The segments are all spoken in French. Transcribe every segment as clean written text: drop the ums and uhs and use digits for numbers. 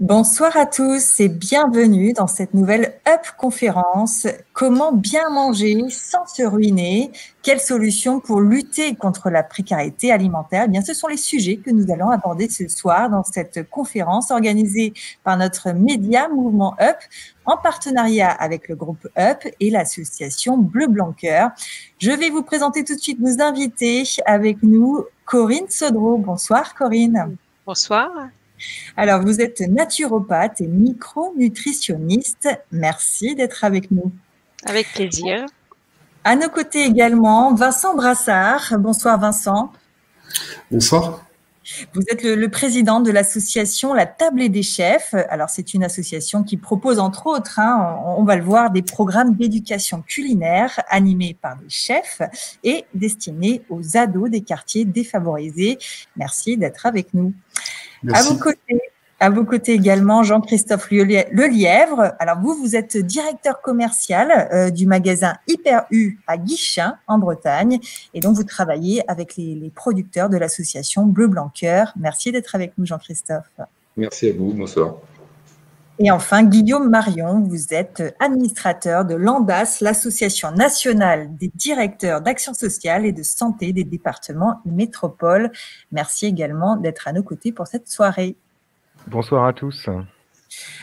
Bonsoir à tous et bienvenue dans cette nouvelle Up conférence. Comment bien manger sans se ruiner? Quelles solutions pour lutter contre la précarité alimentaire? Eh bien, ce sont les sujets que nous allons aborder ce soir dans cette conférence organisée par notre média Mouvement Up en partenariat avec le groupe Up et l'association Bleu Blanc Cœur. Je vais vous présenter tout de suite nos invités. Avec nous, Corinne Sodreau. Bonsoir Corinne. Bonsoir. Alors, vous êtes naturopathe et micronutritionniste. Merci d'être avec nous. Avec plaisir. À nos côtés également, Vincent Brassard. Bonsoir Vincent. Bonsoir. Vous êtes le président de l'association La Tablée des Chefs. Alors, c'est une association qui propose, entre autres, on va le voir, des programmes d'éducation culinaire animés par des chefs et destinés aux ados des quartiers défavorisés. Merci d'être avec nous. Merci. À vos côtés également, Jean-Christophe Lelièvre. Alors vous êtes directeur commercial du magasin Hyper U à Guichen, en Bretagne. Et donc, vous travaillez avec les producteurs de l'association Bleu Blanc Cœur. Merci d'être avec nous, Jean-Christophe. Merci à vous. Bonsoir. Et enfin, Guillaume Marion, vous êtes administrateur de l'ANDAS, l'Association nationale des directeurs d'action sociale et de santé des départements métropoles. Merci également d'être à nos côtés pour cette soirée. Bonsoir à tous.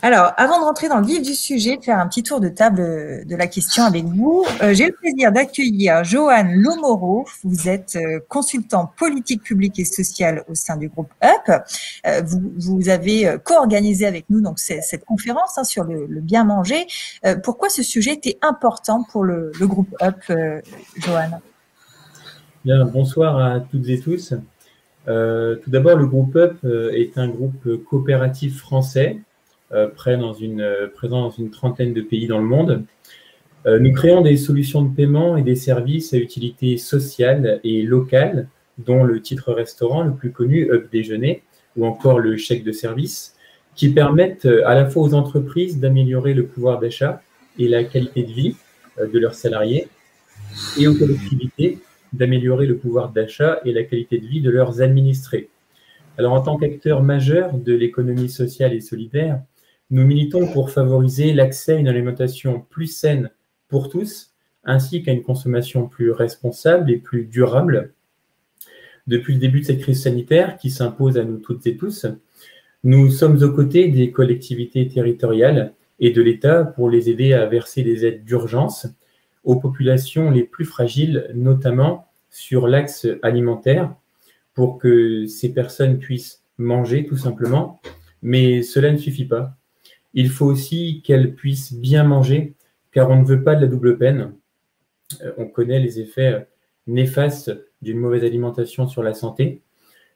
Alors, avant de rentrer dans le vif du sujet, de faire un petit tour de table de la question avec vous, j'ai le plaisir d'accueillir Johan Lomoro. Vous êtes consultant politique publique et sociale au sein du groupe Up. Vous avez co-organisé avec nous donc cette conférence sur le bien manger. Pourquoi ce sujet était important pour le groupe Up, Johan? Bien, bonsoir à toutes et tous. Tout d'abord, le groupe Up est un groupe coopératif français présent dans une trentaine de pays dans le monde. Nous créons des solutions de paiement et des services à utilité sociale et locale, dont le titre restaurant le plus connu, Up Déjeuner, ou encore le chèque de service, qui permettent à la fois aux entreprises d'améliorer le pouvoir d'achat et la qualité de vie de leurs salariés, et aux collectivités d'améliorer le pouvoir d'achat et la qualité de vie de leurs administrés. Alors, en tant qu'acteur majeur de l'économie sociale et solidaire, nous militons pour favoriser l'accès à une alimentation plus saine pour tous, ainsi qu'à une consommation plus responsable et plus durable. Depuis le début de cette crise sanitaire qui s'impose à nous toutes et tous, nous sommes aux côtés des collectivités territoriales et de l'État pour les aider à verser des aides d'urgence aux populations les plus fragiles, notamment sur l'axe alimentaire, pour que ces personnes puissent manger tout simplement. Mais cela ne suffit pas. Il faut aussi qu'elles puissent bien manger, car on ne veut pas de la double peine. On connaît les effets néfastes d'une mauvaise alimentation sur la santé.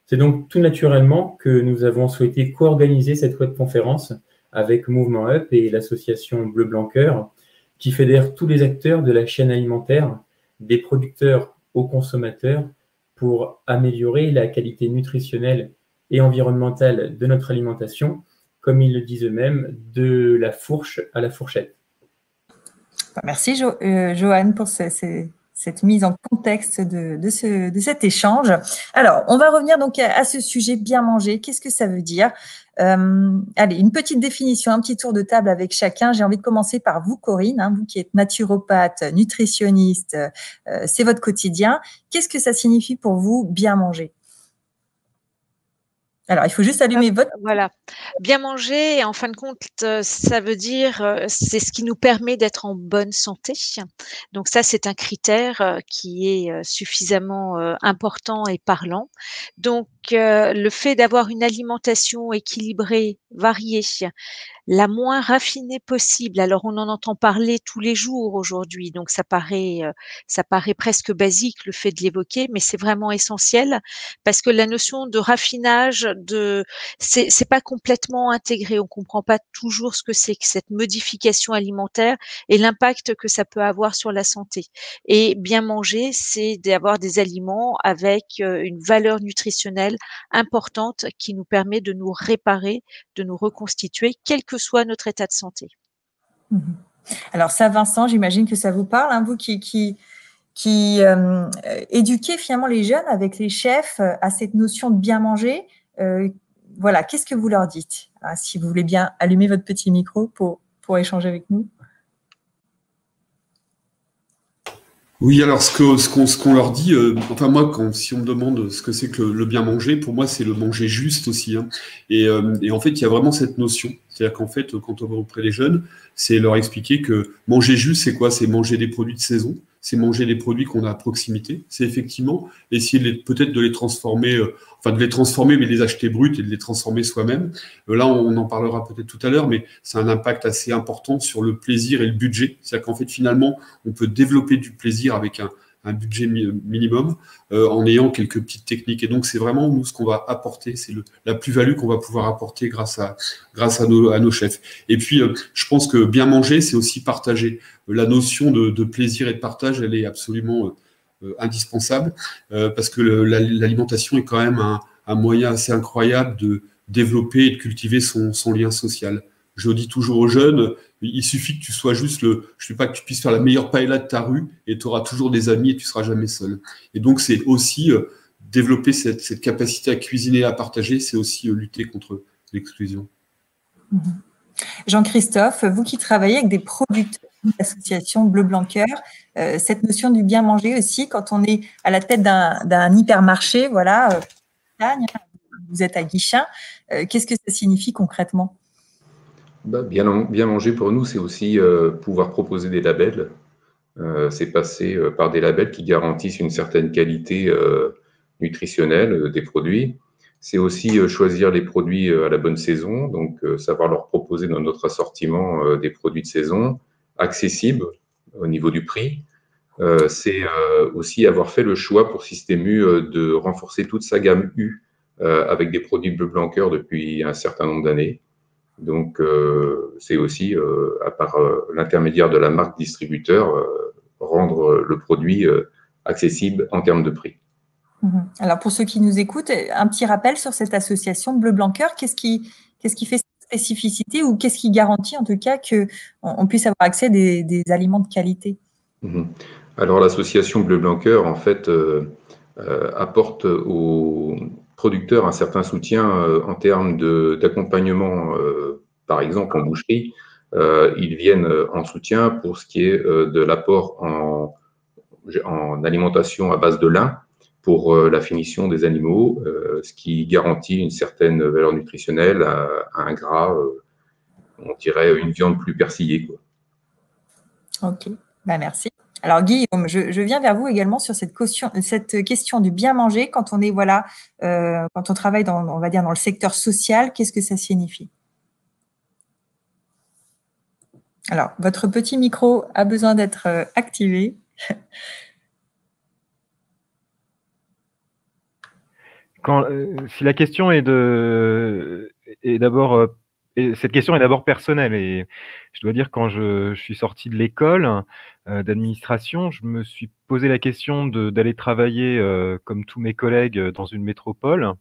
C'est donc tout naturellement que nous avons souhaité co-organiser cette webconférence avec Mouvement Up et l'association Bleu Blanc Cœur, qui fédère tous les acteurs de la chaîne alimentaire, des producteurs aux consommateurs, pour améliorer la qualité nutritionnelle et environnementale de notre alimentation, comme ils le disent eux-mêmes, de la fourche à la fourchette. Merci Johan pour cette mise en contexte de cet échange. Alors, on va revenir donc à ce sujet bien manger. Qu'est-ce que ça veut dire? Allez, une petite définition, un petit tour de table avec chacun. J'ai envie de commencer par vous, Corinne, vous qui êtes naturopathe, nutritionniste, c'est votre quotidien. Qu'est-ce que ça signifie pour vous bien manger? Alors, il faut juste allumer votre... Voilà. Bien manger, et en fin de compte, ça veut dire, c'est ce qui nous permet d'être en bonne santé. Donc ça, c'est un critère qui est suffisamment important et parlant. Donc, le fait d'avoir une alimentation équilibrée, variée, la moins raffinée possible. Alors, on en entend parler tous les jours aujourd'hui, donc ça paraît presque basique le fait de l'évoquer, mais c'est vraiment essentiel parce que la notion de raffinage, c'est pas complètement intégré. On comprend pas toujours ce que c'est que cette modification alimentaire et l'impact que ça peut avoir sur la santé. Et bien manger, c'est d'avoir des aliments avec une valeur nutritionnelle importante qui nous permet de nous réparer, de nous reconstituer, quel que soit notre état de santé. Alors ça, Vincent, j'imagine que ça vous parle, vous qui éduquez finalement les jeunes avec les chefs à cette notion de bien manger. voilà, qu'est-ce que vous leur dites? Si vous voulez bien allumer votre petit micro pour échanger avec nous. Oui, alors ce qu'on leur dit, enfin moi, si on me demande ce que c'est que le bien manger, pour moi c'est le manger juste aussi, hein. Et en fait, il y a vraiment cette notion. C'est-à-dire qu'en fait, quand on va auprès des jeunes, c'est leur expliquer que manger juste, c'est quoi? C'est manger des produits de saison, c'est manger des produits qu'on a à proximité. C'est effectivement essayer peut-être de les transformer, enfin de les transformer, mais de les acheter bruts et de les transformer soi-même. Là, on en parlera peut-être tout à l'heure, mais c'est un impact assez important sur le plaisir et le budget. C'est-à-dire qu'en fait, finalement, on peut développer du plaisir avec un budget minimum en ayant quelques petites techniques. Et donc, c'est vraiment nous ce qu'on va apporter, c'est la plus-value qu'on va pouvoir apporter grâce à nos chefs. Et puis, je pense que bien manger, c'est aussi partager. La notion de plaisir et de partage, elle est absolument indispensable parce que l'alimentation est quand même un moyen assez incroyable de développer et de cultiver son lien social. Je dis toujours aux jeunes, il suffit que tu sois juste je sais pas, que tu puisses faire la meilleure paella de ta rue et tu auras toujours des amis et tu seras jamais seul. Et donc, c'est aussi développer cette capacité à cuisiner et à partager, c'est aussi lutter contre l'exclusion. Jean-Christophe, vous qui travaillez avec des producteurs de l'association Bleu Blanc Cœur, cette notion du bien manger aussi, quand on est à la tête d'un hypermarché, voilà, vous êtes à Guichen, qu'est-ce que ça signifie concrètement? Bien manger pour nous, c'est aussi pouvoir proposer des labels. C'est passer par des labels qui garantissent une certaine qualité nutritionnelle des produits. C'est aussi choisir les produits à la bonne saison, donc savoir leur proposer dans notre assortiment des produits de saison, accessibles au niveau du prix. C'est aussi avoir fait le choix pour Système U de renforcer toute sa gamme U avec des produits Bleu Blanc Cœur depuis un certain nombre d'années. Donc, c'est aussi, à part l'intermédiaire de la marque distributeur, rendre le produit accessible en termes de prix. Alors, pour ceux qui nous écoutent, un petit rappel sur cette association Bleu Blanc Cœur, qu'est-ce qui fait cette spécificité ou qu'est-ce qui garantit en tout cas qu'on puisse avoir accès à des aliments de qualité? Alors, l'association Bleu Blanc Cœur, en fait, apporte aux producteurs un certain soutien en termes d'accompagnement, par exemple en boucherie. Ils viennent en soutien pour ce qui est de l'apport en alimentation à base de lin pour la finition des animaux, ce qui garantit une certaine valeur nutritionnelle à un gras, on dirait une viande plus persillée, quoi. Ok, merci. Alors Guillaume, je viens vers vous également sur cette question du bien manger quand on est quand on travaille on va dire dans le secteur social, qu'est-ce que ça signifie? Alors, votre petit micro a besoin d'être activé. Si la question cette question est d'abord personnelle, et je dois dire, quand je suis sorti de l'école d'administration, je me suis posé la question d'aller travailler comme tous mes collègues dans une métropole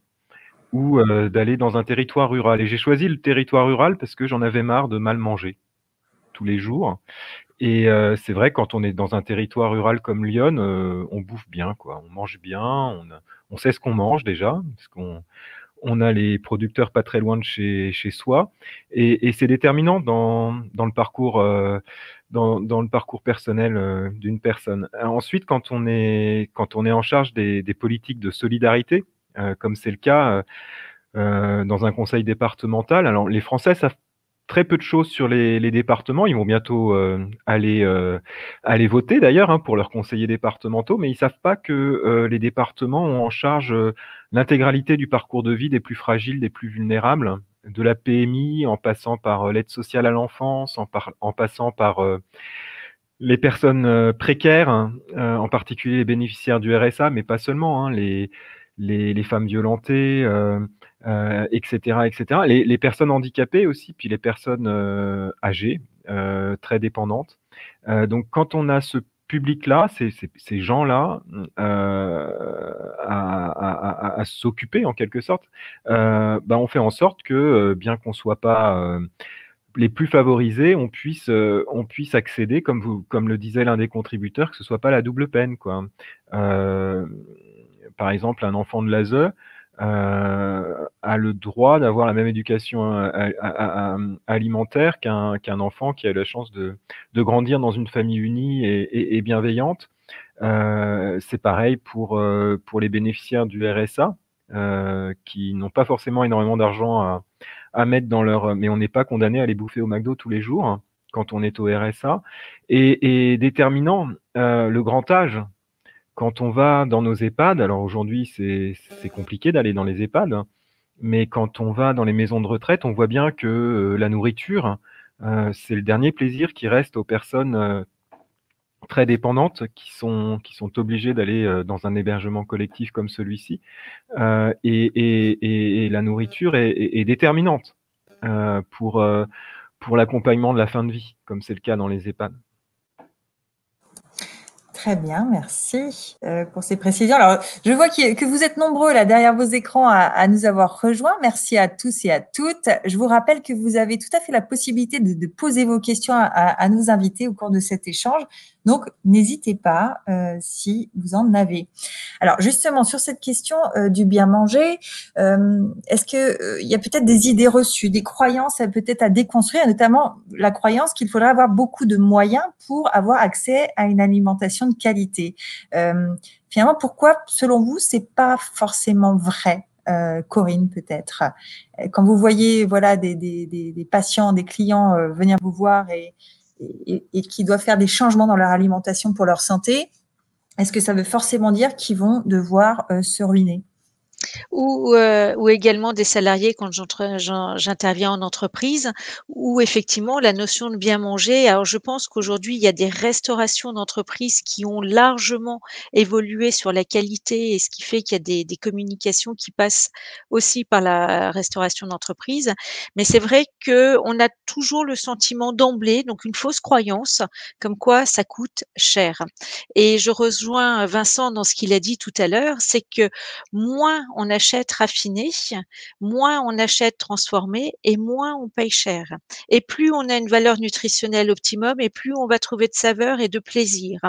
ou d'aller dans un territoire rural. Et j'ai choisi le territoire rural parce que j'en avais marre de mal manger tous les jours. Et c'est vrai, quand on est dans un territoire rural comme Lyon, on bouffe bien, quoi. On mange bien, on sait ce qu'on mange déjà, parce qu'on a les producteurs pas très loin de chez soi. Et c'est déterminant dans le parcours, dans le parcours personnel d'une personne. Ensuite, quand on est en charge des politiques de solidarité, comme c'est le cas dans un conseil départemental, alors les Français savent très peu de choses sur les départements. Ils vont bientôt aller voter d'ailleurs pour leurs conseillers départementaux, mais ils savent pas que les départements ont en charge l'intégralité du parcours de vie des plus fragiles, des plus vulnérables, de la PMI, en passant par l'aide sociale à l'enfance, en passant par les personnes précaires, en particulier les bénéficiaires du RSA, mais pas seulement, les femmes violentées, etc., etc. Les personnes handicapées aussi, puis les personnes âgées, très dépendantes. Donc, quand on a ce public-là, ces gens-là à s'occuper en quelque sorte, on fait en sorte que, bien qu'on soit pas les plus favorisés, on puisse accéder, comme le disait l'un des contributeurs, que ce soit pas la double peine, quoi. Par exemple, un enfant de l'ASE, a le droit d'avoir la même éducation alimentaire qu'un enfant qui a eu la chance de grandir dans une famille unie et bienveillante. C'est pareil pour les bénéficiaires du RSA, qui n'ont pas forcément énormément d'argent à mettre dans leur... Mais on n'est pas condamné à aller bouffer au McDo tous les jours, hein, quand on est au RSA. Et déterminant, le grand âge. Quand on va dans nos EHPAD, alors aujourd'hui c'est compliqué d'aller dans les EHPAD, hein, mais quand on va dans les maisons de retraite, on voit bien que la nourriture, c'est le dernier plaisir qui reste aux personnes très dépendantes qui sont obligées d'aller dans un hébergement collectif comme celui-ci. Et la nourriture est déterminante pour l'accompagnement de la fin de vie, comme c'est le cas dans les EHPAD. Très bien, merci pour ces précisions. Alors, je vois que vous êtes nombreux là derrière vos écrans à nous avoir rejoints. Merci à tous et à toutes. Je vous rappelle que vous avez tout à fait la possibilité de poser vos questions à nos invités au cours de cet échange. Donc, n'hésitez pas si vous en avez. Alors, justement, sur cette question du bien manger, est-ce qu'il y a peut-être des idées reçues, des croyances peut-être à déconstruire, notamment la croyance qu'il faudrait avoir beaucoup de moyens pour avoir accès à une alimentation de qualité. Finalement, pourquoi, selon vous, c'est pas forcément vrai, Corinne, peut-être? Quand vous voyez voilà, des patients, des clients venir vous voir et qui doivent faire des changements dans leur alimentation pour leur santé, est-ce que ça veut forcément dire qu'ils vont devoir se ruiner? Ou également des salariés quand j'interviens en entreprise, où effectivement la notion de bien manger. Alors je pense qu'aujourd'hui il y a des restaurations d'entreprises qui ont largement évolué sur la qualité, et ce qui fait qu'il y a des communications qui passent aussi par la restauration d'entreprise. Mais c'est vrai qu'on a toujours le sentiment d'emblée, donc une fausse croyance, comme quoi ça coûte cher. Et je rejoins Vincent dans ce qu'il a dit tout à l'heure, c'est que moins on achète raffiné, moins on achète transformé et moins on paye cher. Et plus on a une valeur nutritionnelle optimum et plus on va trouver de saveur et de plaisir.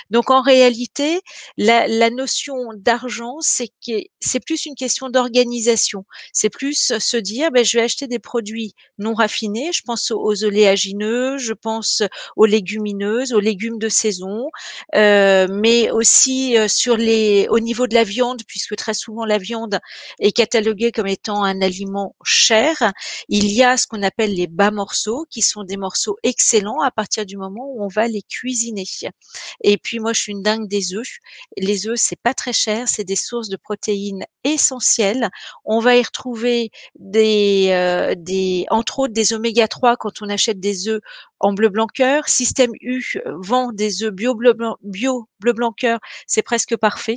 Donc en réalité, la notion d'argent, c'est plus une question d'organisation. C'est plus se dire, je vais acheter des produits non raffinés. Je pense aux oléagineux, je pense aux légumineuses, aux légumes de saison, mais aussi au niveau de la viande, puisque très souvent la viande est cataloguée comme étant un aliment cher. Il y a ce qu'on appelle les bas morceaux, qui sont des morceaux excellents à partir du moment où on va les cuisiner. Et puis moi, je suis une dingue des œufs. Les œufs, c'est pas très cher, c'est des sources de protéines essentielles. On va y retrouver entre autres des oméga 3 quand on achète des œufs en bleu blanc cœur. Système U vend des œufs bio bleu blanc cœur, c'est presque parfait.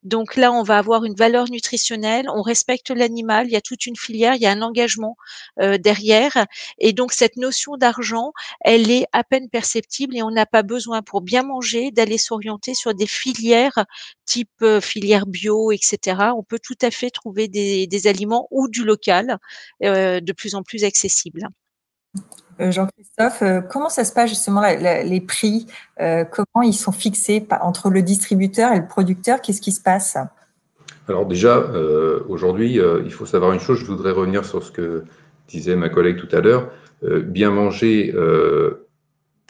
Donc là, on va avoir une valeur nutritionnelle, on respecte l'animal, il y a toute une filière, il y a un engagement derrière. Et donc cette notion d'argent, elle est à peine perceptible et on n'a pas besoin, pour bien manger, d'aller s'orienter sur des filières type filière bio, etc. On peut tout à fait trouver des aliments ou du local de plus en plus accessibles. Jean-Christophe, comment ça se passe justement les prix? Comment ils sont fixés entre le distributeur et le producteur? Qu'est-ce qui se passe? Alors déjà, aujourd'hui, il faut savoir une chose. Je voudrais revenir sur ce que disait ma collègue tout à l'heure. Bien manger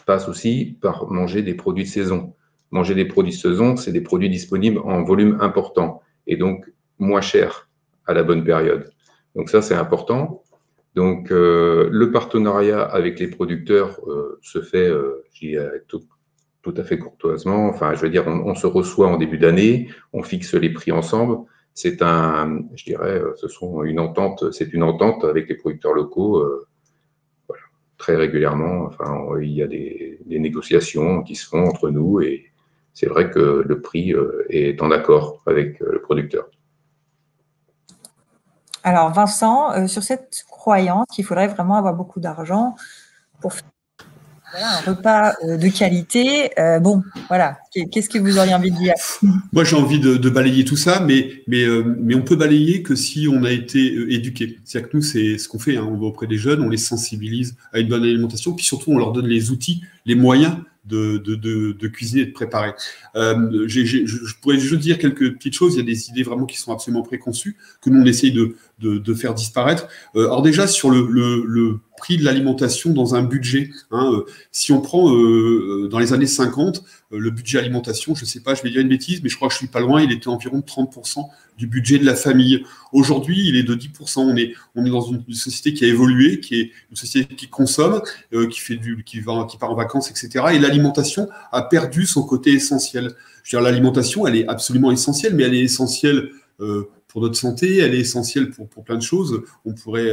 passe aussi par manger des produits de saison. Manger des produits de saison, c'est des produits disponibles en volume important et donc moins cher à la bonne période. Donc ça, c'est important. Donc le partenariat avec les producteurs se fait, je dirais, tout à fait courtoisement. Enfin, je veux dire, on se reçoit en début d'année, on fixe les prix ensemble. C'est je dirais, c'est une entente avec les producteurs locaux. Voilà, très régulièrement. Enfin, il y a des négociations qui se font entre nous et c'est vrai que le prix est en accord avec le producteur. Alors, Vincent, sur cette croyance qu'il faudrait vraiment avoir beaucoup d'argent pour faire un repas de qualité, voilà, qu'est-ce que vous auriez envie de dire? Moi, j'ai envie de balayer tout ça, mais on peut balayer que si on a été éduqué. C'est-à-dire que nous, c'est ce qu'on fait, hein, on va auprès des jeunes, on les sensibilise à une bonne alimentation, puis surtout, on leur donne les outils, les moyens de cuisiner et de préparer. Je pourrais juste dire quelques petites choses. Il y a des idées vraiment qui sont absolument préconçues, que nous, on essaye de faire disparaître. Alors déjà, sur le prix de l'alimentation dans un budget, si on prend dans les années 50, le budget alimentation, je ne sais pas, je vais dire une bêtise, mais je crois que je suis pas loin, il était environ de 30% du budget de la famille. Aujourd'hui, il est de 10%. On est dans une société qui a évolué, qui est une société qui consomme, qui part en vacances, etc. Et l'alimentation a perdu son côté essentiel. Je veux dire, l'alimentation, elle est absolument essentielle, mais elle est essentielle pour notre santé, elle est essentielle pour plein de choses. On pourrait,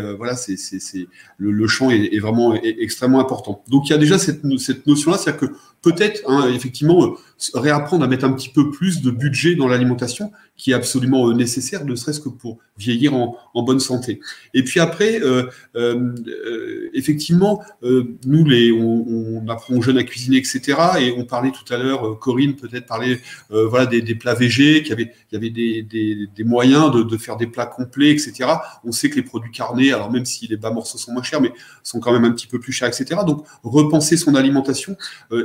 le champ est vraiment extrêmement important. Donc, il y a déjà cette notion-là, c'est-à-dire que peut-être, effectivement, réapprendre à mettre un petit peu plus de budget dans l'alimentation, qui est absolument nécessaire, ne serait-ce que pour vieillir en bonne santé. Et puis après, effectivement, nous, on apprend aux jeunes à cuisiner, etc. Et on parlait tout à l'heure, Corinne peut-être parlait des plats végés, qu'il y avait des moyens de faire des plats complets, etc. On sait que les produits carnés, alors même si les bas morceaux sont moins chers, mais sont quand même un petit peu plus chers, etc. Donc, repenser son alimentation,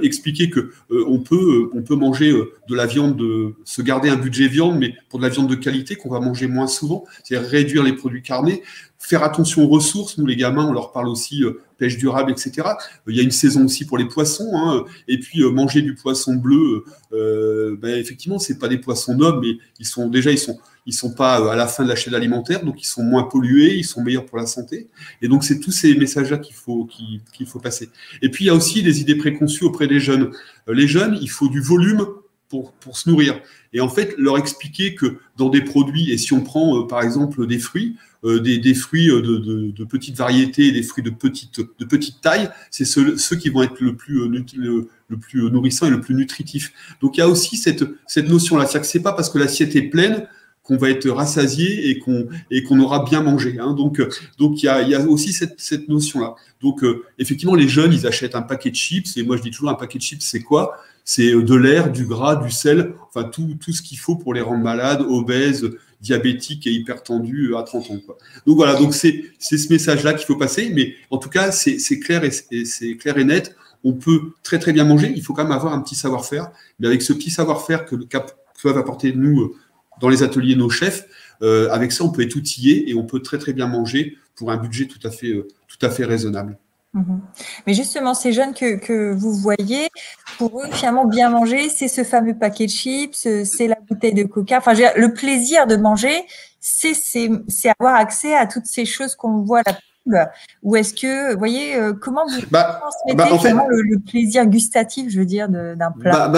expliquer que on peut manger de la viande, se garder un budget viande, mais pour de la viande de qualité qu'on va manger moins souvent, c'est-à-dire réduire les produits carnés, faire attention aux ressources. Nous, les gamins, on leur parle aussi pêche durable, etc. Il y a une saison aussi pour les poissons, et puis manger du poisson bleu, effectivement, c'est pas des poissons nobles, mais ils sont pas à la fin de la chaîne alimentaire, donc ils sont moins pollués, ils sont meilleurs pour la santé. Et donc, c'est tous ces messages-là qu'il faut passer. Et puis, il y a aussi des idées préconçues auprès des jeunes. Les jeunes, il faut du volume pour se nourrir. Et en fait, leur expliquer que dans des produits, et si on prend par exemple des fruits, des fruits de petites variétés, des fruits de petite taille, c'est ceux qui vont être le plus nourrissant et le plus nutritif. Donc il y a aussi cette notion-là, c'est-à-dire que c'est pas parce que l'assiette est pleine qu'on va être rassasié et qu'on aura bien mangé. Donc il y a aussi cette notion-là. Donc effectivement, les jeunes, ils achètent un paquet de chips, et moi je dis toujours un paquet de chips, c'est quoi ? C'est de l'air, du gras, du sel, enfin tout ce qu'il faut pour les rendre malades, obèses, diabétiques et hypertendus à 30 ans. Donc voilà, donc c'est ce message-là qu'il faut passer, mais en tout cas, c'est clair et c'est clair et net. On peut très très bien manger, il faut quand même avoir un petit savoir-faire, mais avec ce petit savoir-faire que peuvent apporter nous dans les ateliers nos chefs, avec ça on peut être outillé et on peut très très bien manger pour un budget tout à fait raisonnable. Mais justement, ces jeunes que vous voyez, pour eux, finalement, bien manger, c'est ce fameux paquet de chips, c'est la bouteille de coca. Enfin, le plaisir de manger, c'est avoir accès à toutes ces choses qu'on voit à la pub. Ou est-ce que, vous voyez, comment vous transmettez en fait, le plaisir gustatif, je veux dire, d'un plat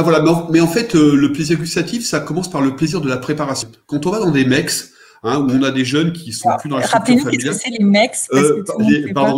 mais en fait, le plaisir gustatif, ça commence par le plaisir de la préparation. Quand on va dans des mecs, où on a des jeunes qui sont plus dans la structure familiale. Qu'est-ce que c'est les MEX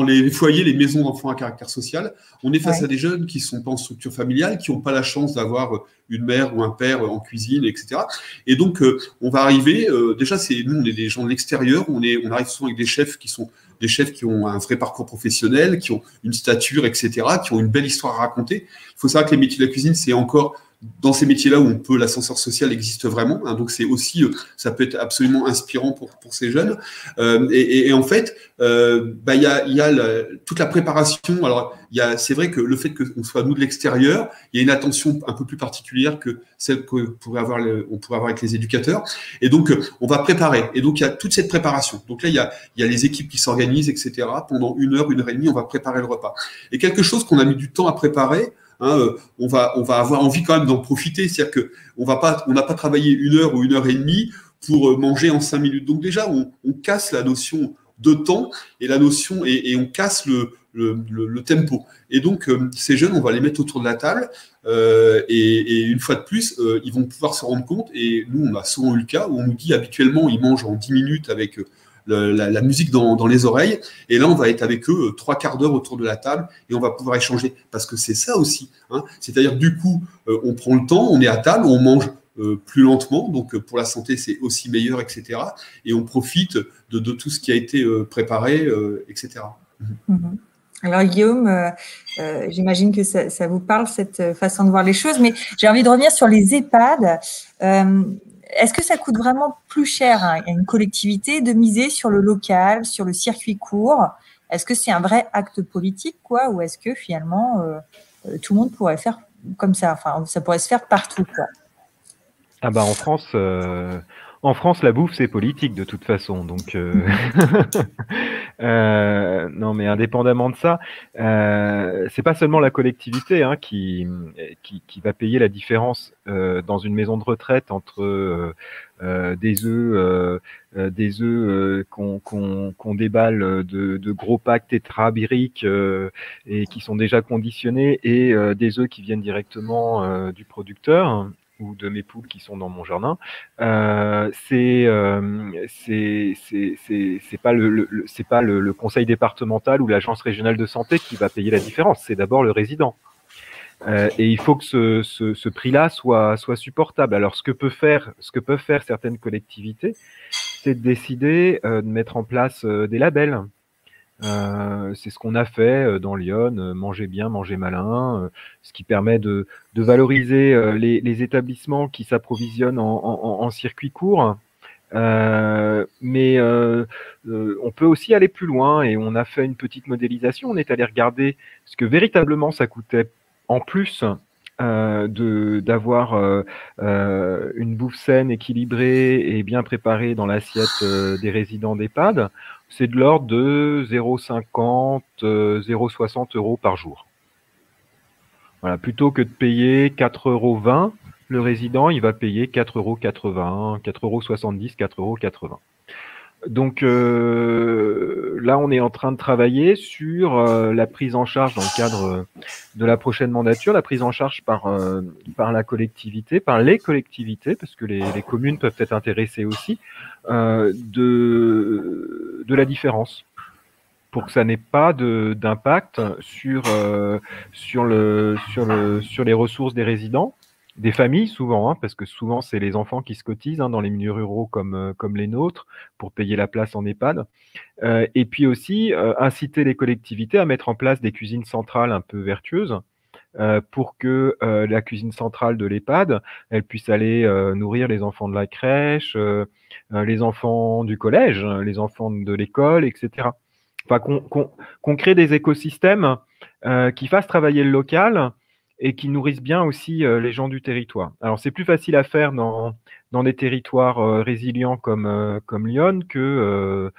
les foyers, les maisons d'enfants à caractère social. On est face à des jeunes qui ne sont pas en structure familiale, qui n'ont pas la chance d'avoir une mère ou un père en cuisine, etc. Et donc, on va arriver, déjà, nous, on est des gens de l'extérieur, on arrive souvent avec des chefs qui ont un vrai parcours professionnel, qui ont une stature, etc., qui ont une belle histoire à raconter. Il faut savoir que les métiers de la cuisine, c'est encore dans ces métiers-là où l'ascenseur social existe vraiment, donc c'est aussi, ça peut être absolument inspirant pour ces jeunes. Et en fait, y a toute la préparation. Alors, c'est vrai que le fait qu'on soit nous de l'extérieur, il y a une attention un peu plus particulière que celle qu'on pourrait avoir avec les éducateurs. Et donc, on va préparer. Et donc, il y a toute cette préparation. Donc là, il y a les équipes qui s'organisent, etc. Pendant 1 heure, 1 heure et demie, on va préparer le repas. Et quelque chose qu'on a mis du temps à préparer, on va avoir envie quand même d'en profiter, c'est-à-dire que on n'a pas travaillé 1 heure ou 1 heure et demie pour manger en 5 minutes. Donc déjà, on casse la notion de temps et la notion et on casse le tempo. Et donc ces jeunes, on va les mettre autour de la table et une fois de plus, ils vont pouvoir se rendre compte. Et nous, on a souvent eu le cas où on nous dit habituellement ils mangent en 10 minutes avec la musique dans les oreilles, et là on va être avec eux 3 quarts d'heure autour de la table et on va pouvoir échanger, parce que c'est ça aussi, c'est-à-dire du coup on prend le temps, on est à table, on mange plus lentement, donc pour la santé c'est aussi meilleur, etc., et on profite de tout ce qui a été préparé, etc. Alors Guillaume, j'imagine que ça vous parle, cette façon de voir les choses, mais j'ai envie de revenir sur les EHPAD. Est-ce que ça coûte vraiment plus cher à une collectivité de miser sur le local, sur le circuit court? Est-ce que c'est un vrai acte politique, ou est-ce que finalement tout le monde pourrait faire comme ça. Enfin, ça pourrait se faire partout, quoi. Ah bah en France, la bouffe c'est politique de toute façon, donc non mais indépendamment de ça, c'est pas seulement la collectivité hein, qui va payer la différence dans une maison de retraite entre des œufs qu'on déballe de gros packs tétrabiriques et qui sont déjà conditionnés et des œufs qui viennent directement du producteur ou de mes poules qui sont dans mon jardin, c'est pas le conseil départemental ou l'agence régionale de santé qui va payer la différence, c'est d'abord le résident. Et il faut que ce prix-là soit supportable. Alors ce que peuvent faire certaines collectivités, c'est de décider de mettre en place des labels. C'est ce qu'on a fait dans Lyon, manger bien, manger malin, ce qui permet de valoriser les établissements qui s'approvisionnent en circuit court. Mais on peut aussi aller plus loin et on a fait une petite modélisation. On est allé regarder ce que véritablement ça coûtait en plus d'avoir une bouffe saine, équilibrée et bien préparée dans l'assiette des résidents d'EHPAD. C'est de l'ordre de 0,50, 0,60 € par jour. Voilà, plutôt que de payer 4,20 €, le résident, il va payer 4,80 €, 4,70 €, 4,80 €. Donc là, on est en train de travailler sur la prise en charge dans le cadre de la prochaine mandature, la prise en charge par la collectivité, par les collectivités, parce que les communes peuvent être intéressées aussi, de la différence, pour que ça n'ait pas d'impact sur les ressources des résidents. Des familles souvent, hein, parce que souvent c'est les enfants qui se cotisent hein, dans les milieux ruraux comme les nôtres pour payer la place en EHPAD. Et puis aussi inciter les collectivités à mettre en place des cuisines centrales un peu vertueuses pour que la cuisine centrale de l'EHPAD, elle puisse aller nourrir les enfants de la crèche, les enfants du collège, les enfants de l'école, etc. Enfin, qu'on crée des écosystèmes qui fassent travailler le local et qui nourrissent bien aussi les gens du territoire. Alors, c'est plus facile à faire dans des territoires résilients comme Lyon que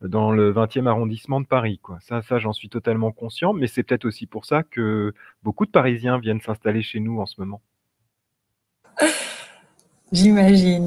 dans le 20e arrondissement de Paris, quoi. Ça, j'en suis totalement conscient, mais c'est peut-être aussi pour ça que beaucoup de Parisiens viennent s'installer chez nous en ce moment. J'imagine.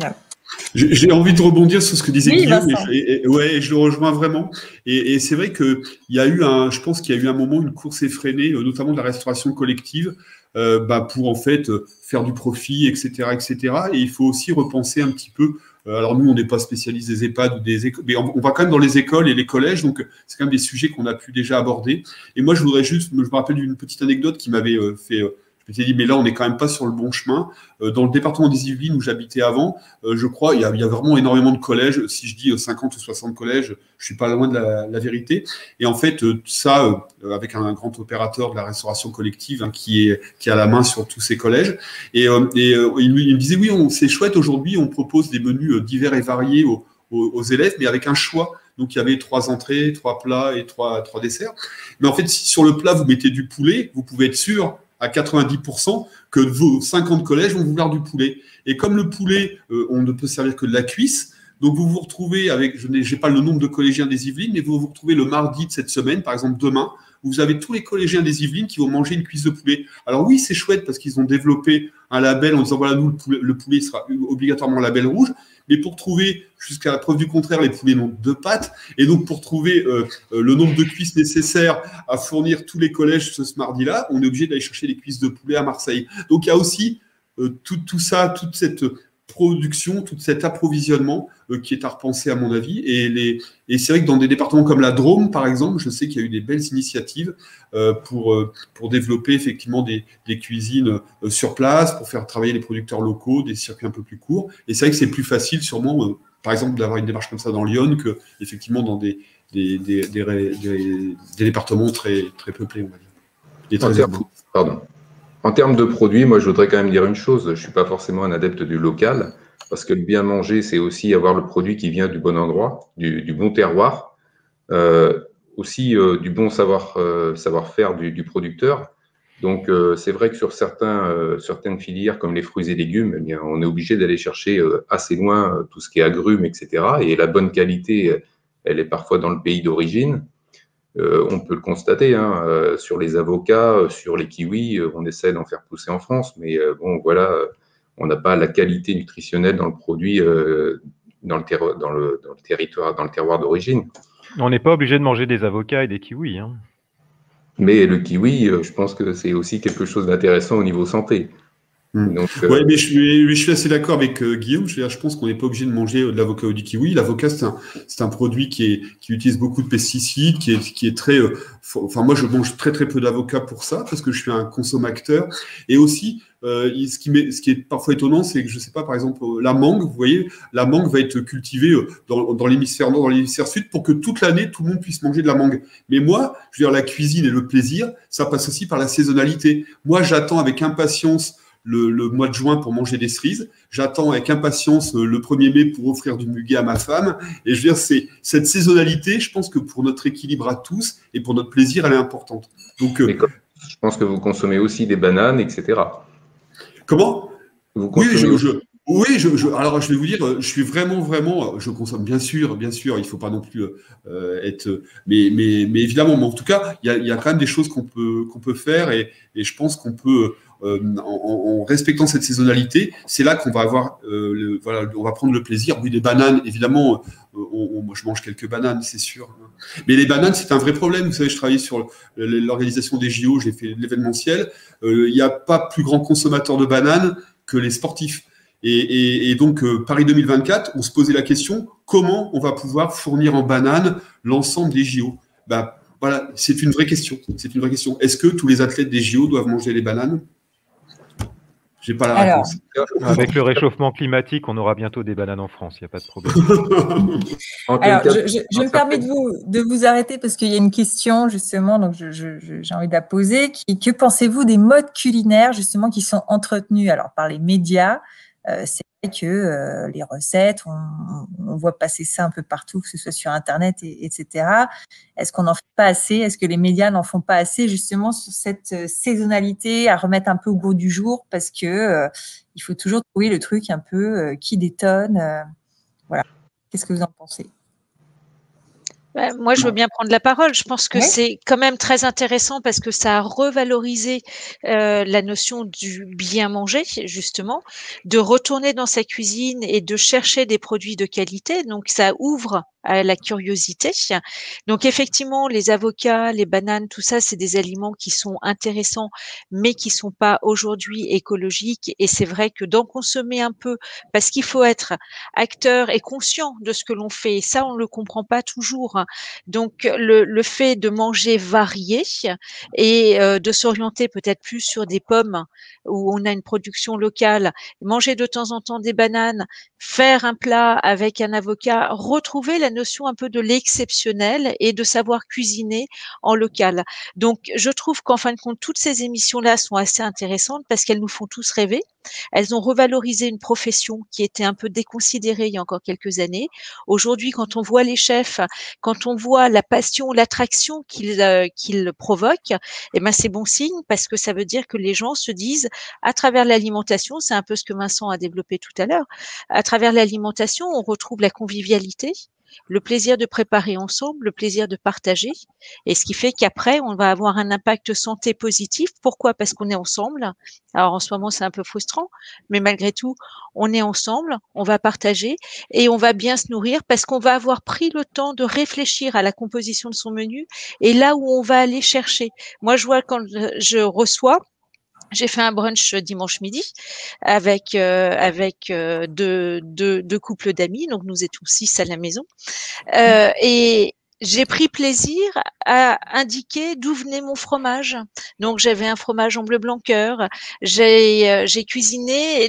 J'ai envie de rebondir sur ce que disait Guillaume, et je le rejoins vraiment. Et c'est vrai qu'il y a eu je pense qu'il y a eu un moment, une course effrénée, notamment de la restauration collective, pour en fait faire du profit, etc., etc. Et il faut aussi repenser un petit peu. Alors nous, on n'est pas spécialistes des EHPAD ou des écoles, mais on va quand même dans les écoles et les collèges, donc c'est quand même des sujets qu'on a pu déjà aborder. Et moi, je me rappelle d'une petite anecdote qui m'avait fait. Je m'étais dit, mais là, on n'est quand même pas sur le bon chemin. Dans le département des Yvelines où j'habitais avant, je crois, il y a vraiment énormément de collèges. Si je dis 50 ou 60 collèges, je suis pas loin de la vérité. Et en fait, ça, avec un grand opérateur de la restauration collective hein, qui a la main sur tous ces collèges. Et il me disait, oui, c'est chouette, aujourd'hui, on propose des menus divers et variés aux élèves, mais avec un choix. Donc, il y avait 3 entrées, 3 plats et 3 desserts. Mais en fait, si sur le plat, vous mettez du poulet, vous pouvez être sûr à 90% que vos 50 collèges vont vouloir du poulet. Et comme le poulet, on ne peut servir que de la cuisse, donc vous vous retrouvez avec, je n'ai pas le nombre de collégiens des Yvelines, mais vous vous retrouvez le mardi de cette semaine, par exemple demain, où vous avez tous les collégiens des Yvelines qui vont manger une cuisse de poulet. Alors oui, c'est chouette parce qu'ils ont développé un label en disant, voilà, nous, le poulet sera obligatoirement label rouge, mais pour trouver, jusqu'à la preuve du contraire, les poulets n'ont 2 pattes, et donc pour trouver le nombre de cuisses nécessaires à fournir tous les collèges ce mardi-là, on est obligé d'aller chercher les cuisses de poulet à Marseille. Donc il y a aussi tout ça, toute cette production, tout cet approvisionnement qui est à repenser à mon avis. Et c'est vrai que dans des départements comme la Drôme, par exemple, je sais qu'il y a eu des belles initiatives pour développer effectivement des cuisines sur place, pour faire travailler les producteurs locaux, des circuits un peu plus courts. Et c'est vrai que c'est plus facile sûrement, par exemple, d'avoir une démarche comme ça dans Lyon que effectivement dans des départements très, très peuplés, on va dire. En termes de produits, moi, je voudrais quand même dire une chose. Je ne suis pas forcément un adepte du local, parce que le bien manger, c'est aussi avoir le produit qui vient du bon endroit, du bon terroir, aussi du bon savoir-faire du producteur. Donc, c'est vrai que sur certaines filières, comme les fruits et légumes, eh bien, on est obligé d'aller chercher assez loin tout ce qui est agrumes, etc. Et la bonne qualité, elle est parfois dans le pays d'origine. On peut le constater hein, sur les avocats, sur les kiwis, on essaie d'en faire pousser en France, mais bon, voilà, on n'a pas la qualité nutritionnelle dans le produit, dans le territoire, dans le terroir d'origine. On n'est pas obligé de manger des avocats et des kiwis. Hein. Mais le kiwi, je pense que c'est aussi quelque chose d'intéressant au niveau santé. Donc, ouais, mais je suis assez d'accord avec Guillaume. Je pense qu'on n'est pas obligé de manger de l'avocat ou du kiwi. L'avocat, c'est un produit qui utilise beaucoup de pesticides, qui est très. Enfin, moi, je mange très très peu d'avocats pour ça parce que je suis un consommateur. Et aussi, ce qui est parfois étonnant, c'est que je sais pas, par exemple, la mangue. Vous voyez, la mangue va être cultivée dans l'hémisphère nord, dans l'hémisphère sud, pour que toute l'année tout le monde puisse manger de la mangue. Mais moi, je veux dire, la cuisine et le plaisir, ça passe aussi par la saisonnalité. Moi, j'attends avec impatience le mois de juin pour manger des cerises. J'attends avec impatience le 1er mai pour offrir du muguet à ma femme. Et je veux dire, c'est cette saisonnalité, je pense que pour notre équilibre à tous et pour notre plaisir, elle est importante. Donc, je pense que vous consommez aussi des bananes, etc. Comment? Vous consommez oui, alors je vais vous dire, je suis vraiment, je consomme bien sûr, il faut pas non plus être, mais évidemment, mais en tout cas, il y a quand même des choses qu'on peut faire et je pense qu'on peut, en respectant cette saisonnalité, c'est là qu'on va avoir, voilà, on va prendre le plaisir. Oui, les bananes, évidemment, moi je mange quelques bananes, c'est sûr. Mais les bananes, c'est un vrai problème. Vous savez, je travaille sur l'organisation des JO, j'ai fait l'événementiel. Il n'y a pas plus grand consommateur de bananes que les sportifs. Et donc, Paris 2024, on se posait la question, comment on va pouvoir fournir en bananes l'ensemble des JO? Bah, voilà, c'est une vraie question. C'est une vraie question. Est-ce que tous les athlètes des JO doivent manger les bananes? J'ai pas la réponse. Avec le réchauffement climatique, on aura bientôt des bananes en France, il n'y a pas de problème. Alors, je me permets de vous arrêter parce qu'il y a une question, justement, donc j'ai envie de la poser. Que pensez-vous des modes culinaires, justement, qui sont entretenus alors, par les médias? C'est vrai que les recettes, on voit passer ça un peu partout, que ce soit sur Internet, etc. Est-ce qu'on n'en fait pas assez? Est-ce que les médias n'en font pas assez, justement, sur cette saisonnalité à remettre un peu au goût du jour? Parce que il faut toujours trouver le truc un peu qui détonne. Voilà. Qu'est-ce que vous en pensez? Moi, je veux bien prendre la parole. Je pense que c'est quand même très intéressant parce que ça a revalorisé la notion du bien manger, justement, de retourner dans sa cuisine et de chercher des produits de qualité. Donc, ça ouvre à la curiosité. Donc, effectivement, les avocats, les bananes, tout ça, c'est des aliments qui sont intéressants, mais qui sont pas aujourd'hui écologiques. Et c'est vrai que d'en consommer un peu, parce qu'il faut être acteur et conscient de ce que l'on fait. Et ça, on ne le comprend pas toujours. Donc, le fait de manger varié et de s'orienter peut-être plus sur des pommes où on a une production locale, manger de temps en temps des bananes, faire un plat avec un avocat, retrouver la notion un peu de l'exceptionnel et de savoir cuisiner en local. Donc, je trouve qu'en fin de compte, toutes ces émissions-là sont assez intéressantes parce qu'elles nous font tous rêver. Elles ont revalorisé une profession qui était un peu déconsidérée il y a encore quelques années. Aujourd'hui, quand on voit les chefs, quand on voit la passion, l'attraction qu'ils provoquent, eh ben c'est bon signe parce que ça veut dire que les gens se disent, à travers l'alimentation, c'est un peu ce que Vincent a développé tout à l'heure, à travers l'alimentation, on retrouve la convivialité, le plaisir de préparer ensemble, le plaisir de partager, et ce qui fait qu'après, on va avoir un impact santé positif. Pourquoi? Parce qu'on est ensemble. Alors en ce moment, c'est un peu frustrant, mais malgré tout, on est ensemble, on va partager et on va bien se nourrir parce qu'on va avoir pris le temps de réfléchir à la composition de son menu et là où on va aller chercher. Moi, je vois quand je reçois, j'ai fait un brunch dimanche midi avec deux couples d'amis, donc nous étions 6 à la maison, et j'ai pris plaisir à indiquer d'où venait mon fromage. Donc j'avais un fromage en bleu blanc cœur. J'ai cuisiné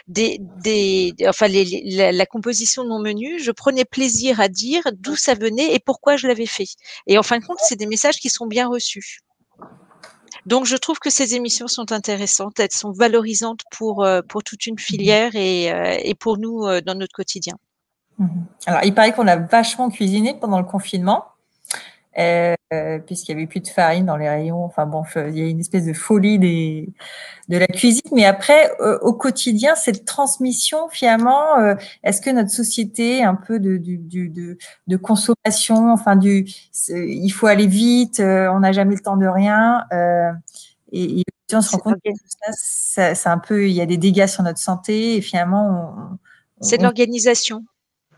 la composition de mon menu. Je prenais plaisir à dire d'où ça venait et pourquoi je l'avais fait. Et en fin de compte, c'est des messages qui sont bien reçus. Donc, je trouve que ces émissions sont intéressantes, elles sont valorisantes pour toute une filière et pour nous dans notre quotidien. Alors, il paraît qu'on a vachement cuisiné pendant le confinement. puisqu'il n'y avait plus de farine dans les rayons. Enfin bon, il y a une espèce de folie de la cuisine. Mais après, au quotidien, cette transmission, finalement, est-ce que notre société, un peu de consommation, enfin il faut aller vite, on n'a jamais le temps de rien, et on se rend compte que ça, c'est un peu, il y a des dégâts sur notre santé, et finalement, c'est de l'organisation.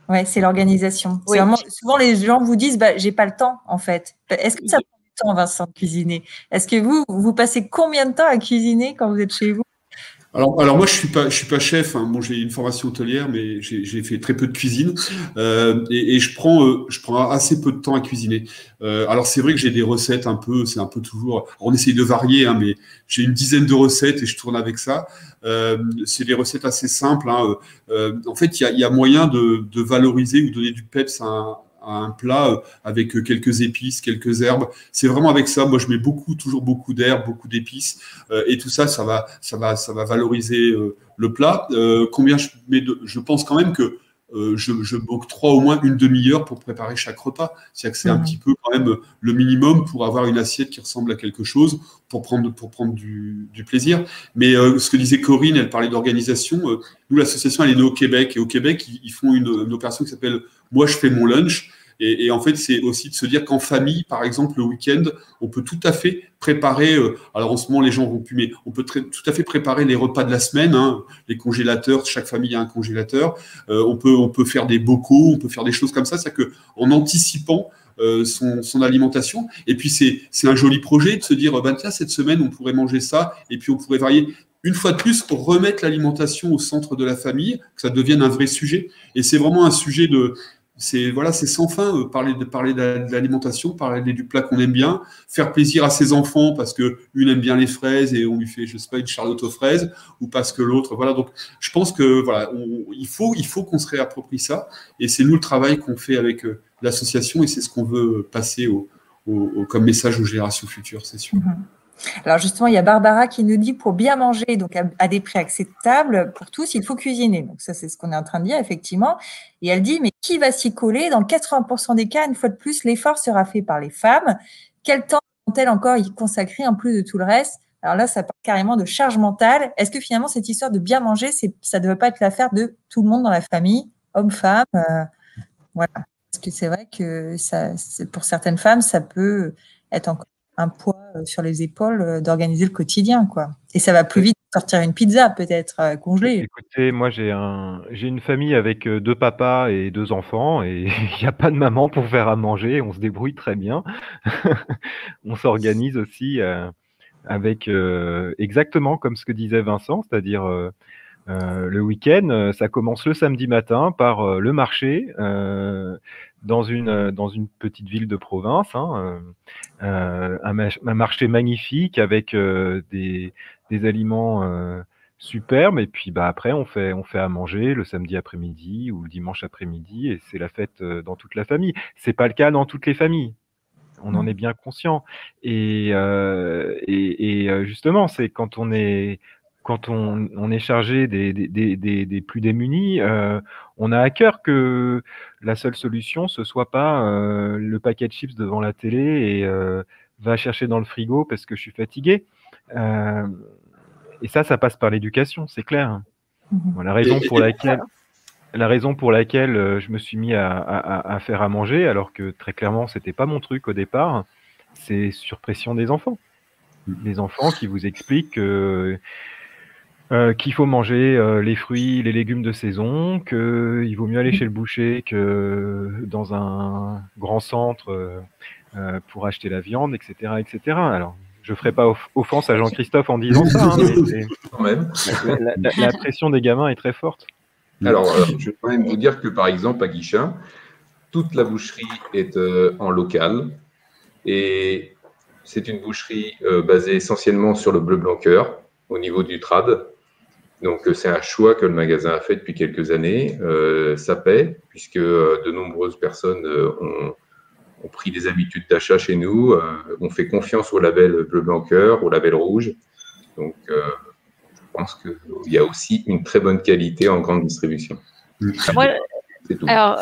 Ouais, c'est l'organisation. Oui. Souvent, les gens vous disent, j'ai pas le temps, en fait. Est-ce que ça prend du temps, Vincent, de cuisiner? Est-ce que vous passez combien de temps à cuisiner quand vous êtes chez vous? Alors moi, je suis pas chef. Hein. Bon, j'ai une formation hôtelière, mais j'ai fait très peu de cuisine et je prends assez peu de temps à cuisiner. Alors c'est vrai que j'ai des recettes c'est un peu toujours. On essaye de varier, hein, mais j'ai une dizaine de recettes et je tourne avec ça. C'est des recettes assez simples. Hein. En fait, il y a moyen de valoriser ou donner du peps à un plat avec quelques épices, quelques herbes. C'est vraiment avec ça. Moi, je mets toujours beaucoup d'herbes, beaucoup d'épices, et tout ça, ça va valoriser le plat. Combien je pense quand même que je m'octroie au moins une demi-heure pour préparer chaque repas. C'est-à-dire que c'est un petit peu quand même le minimum pour avoir une assiette qui ressemble à quelque chose, pour prendre du plaisir. Mais ce que disait Corinne, elle parlait d'organisation. Nous, l'association, elle est née au Québec. Et au Québec, ils font une opération qui s'appelle « Moi, je fais mon lunch ». Et en fait, c'est aussi de se dire qu'en famille, par exemple, le week-end, on peut tout à fait préparer. Alors en ce moment, les gens vont plus, mais on peut tout à fait préparer les repas de la semaine. Hein, les congélateurs, chaque famille a un congélateur. On peut faire des bocaux, on peut faire des choses comme ça. C'est-à-dire qu'en anticipant son alimentation. Et puis c'est un joli projet de se dire, tiens, cette semaine, on pourrait manger ça, et puis on pourrait varier. Une fois de plus, pour remettre l'alimentation au centre de la famille, que ça devienne un vrai sujet. Et c'est vraiment un sujet c'est sans fin, parler de l'alimentation, parler du plat qu'on aime bien, faire plaisir à ses enfants parce que une aime bien les fraises et on lui fait, je sais pas, une charlotte aux fraises, ou parce que l'autre, voilà. Donc, je pense que voilà, il faut qu'on se réapproprie ça, et c'est nous le travail qu'on fait avec l'association, et c'est ce qu'on veut passer comme message aux générations futures, c'est sûr. Alors justement, il y a Barbara qui nous dit, pour bien manger, donc à des prix acceptables pour tous, il faut cuisiner. Donc ça, c'est ce qu'on est en train de dire, effectivement. Et elle dit, mais qui va s'y coller? Dans 80% des cas, une fois de plus, l'effort sera fait par les femmes. Quel temps vont-elles encore y consacrer en plus de tout le reste? Alors là, ça parle carrément de charge mentale. Est-ce que finalement, cette histoire de bien manger, ça ne devrait pas être l'affaire de tout le monde dans la famille, hommes, femmes, voilà. Parce que c'est vrai que pour certaines femmes, ça peut être encore un poids sur les épaules d'organiser le quotidien, quoi. Et ça va plus vite de sortir une pizza, peut-être congelée. Écoutez, moi j'ai une famille avec 2 papas et 2 enfants, et il n'y a pas de maman pour faire à manger. On se débrouille très bien. On s'organise aussi avec exactement comme ce que disait Vincent, c'est-à-dire le week-end, ça commence le samedi matin par le marché dans une petite ville de province, hein, un marché magnifique avec des aliments superbes, et puis après on fait à manger le samedi après-midi ou le dimanche après-midi, et c'est la fête dans toute la famille. C'est pas le cas dans toutes les familles. On en est bien conscient. Et justement, c'est quand on est chargé des plus démunis, on a à cœur que la seule solution, ce soit pas le paquet de chips devant la télé et va chercher dans le frigo parce que je suis fatigué. Et ça passe par l'éducation, c'est clair. La raison pour laquelle je me suis mis à faire à manger, alors que très clairement, c'était pas mon truc au départ, c'est sur pression des enfants. Les enfants qui vous expliquent qu'il faut manger les fruits, les légumes de saison, qu'il vaut mieux aller chez le boucher que dans un grand centre pour acheter la viande, etc., etc. Alors, je ne ferai pas offense à Jean-Christophe en disant ça, hein, mais quand même. La pression des gamins est très forte. Alors, je vais quand même vous dire que, par exemple, à Guichin, toute la boucherie est en local, et c'est une boucherie basée essentiellement sur le bleu blanc cœur au niveau du trad. Donc, c'est un choix que le magasin a fait depuis quelques années. Ça paie, puisque de nombreuses personnes ont pris des habitudes d'achat chez nous. On fait confiance au label bleu blanc cœur, au label rouge. Donc, je pense qu'il y a aussi une très bonne qualité en grande distribution. Moi, c'est tout. Alors,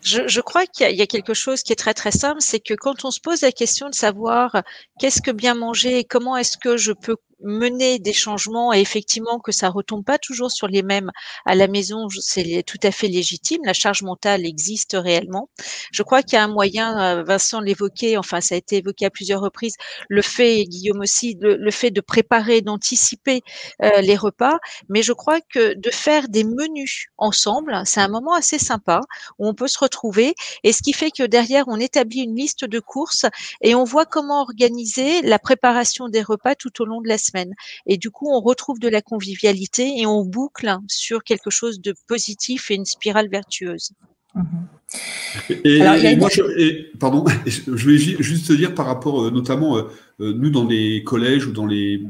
Je crois qu'il y a quelque chose qui est très très simple, c'est que quand on se pose la question de savoir qu'est-ce que bien manger et comment est-ce que je peux mener des changements et effectivement que ça retombe pas toujours sur les mêmes à la maison, c'est tout à fait légitime. La charge mentale existe réellement. Je crois qu'il y a un moyen, Vincent l'évoquait, enfin ça a été évoqué à plusieurs reprises, le fait, Guillaume aussi, le fait de préparer, d'anticiper les repas, mais je crois que de faire des menus ensemble, c'est un moment assez sympa où on peut se retrouver et ce qui fait que derrière, on établit une liste de courses et on voit comment organiser la préparation des repas tout au long de la semaine. Et du coup, on retrouve de la convivialité et on boucle sur quelque chose de positif et une spirale vertueuse. Pardon, je voulais juste te dire par rapport, notamment, nous dans les collèges ou dans les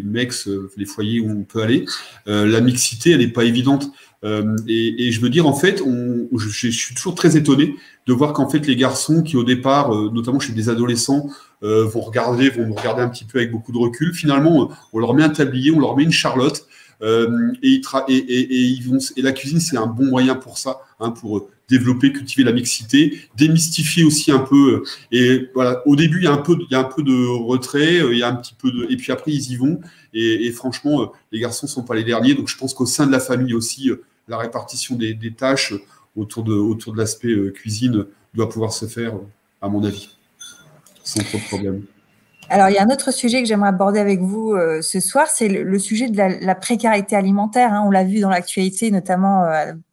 MEX, les foyers où on peut aller, la mixité, elle n'est pas évidente. Et je veux dire, en fait, je suis toujours très étonné de voir qu'en fait, les garçons qui, au départ, notamment chez des adolescents, vont nous regarder un petit peu avec beaucoup de recul, finalement, on leur met un tablier, on leur met une charlotte, et la cuisine, c'est un bon moyen pour ça, hein, pour développer, cultiver la mixité, démystifier aussi un peu. Et voilà, au début, il y a un peu de retrait, il y a un petit peu et puis après, ils y vont. Et franchement, les garçons sont pas les derniers. Donc, je pense qu'au sein de la famille aussi, la répartition des tâches autour de l'aspect cuisine doit pouvoir se faire, à mon avis, sans trop de problème. Alors, il y a un autre sujet que j'aimerais aborder avec vous ce soir, c'est le sujet de la précarité alimentaire. Hein. On l'a vu dans l'actualité, notamment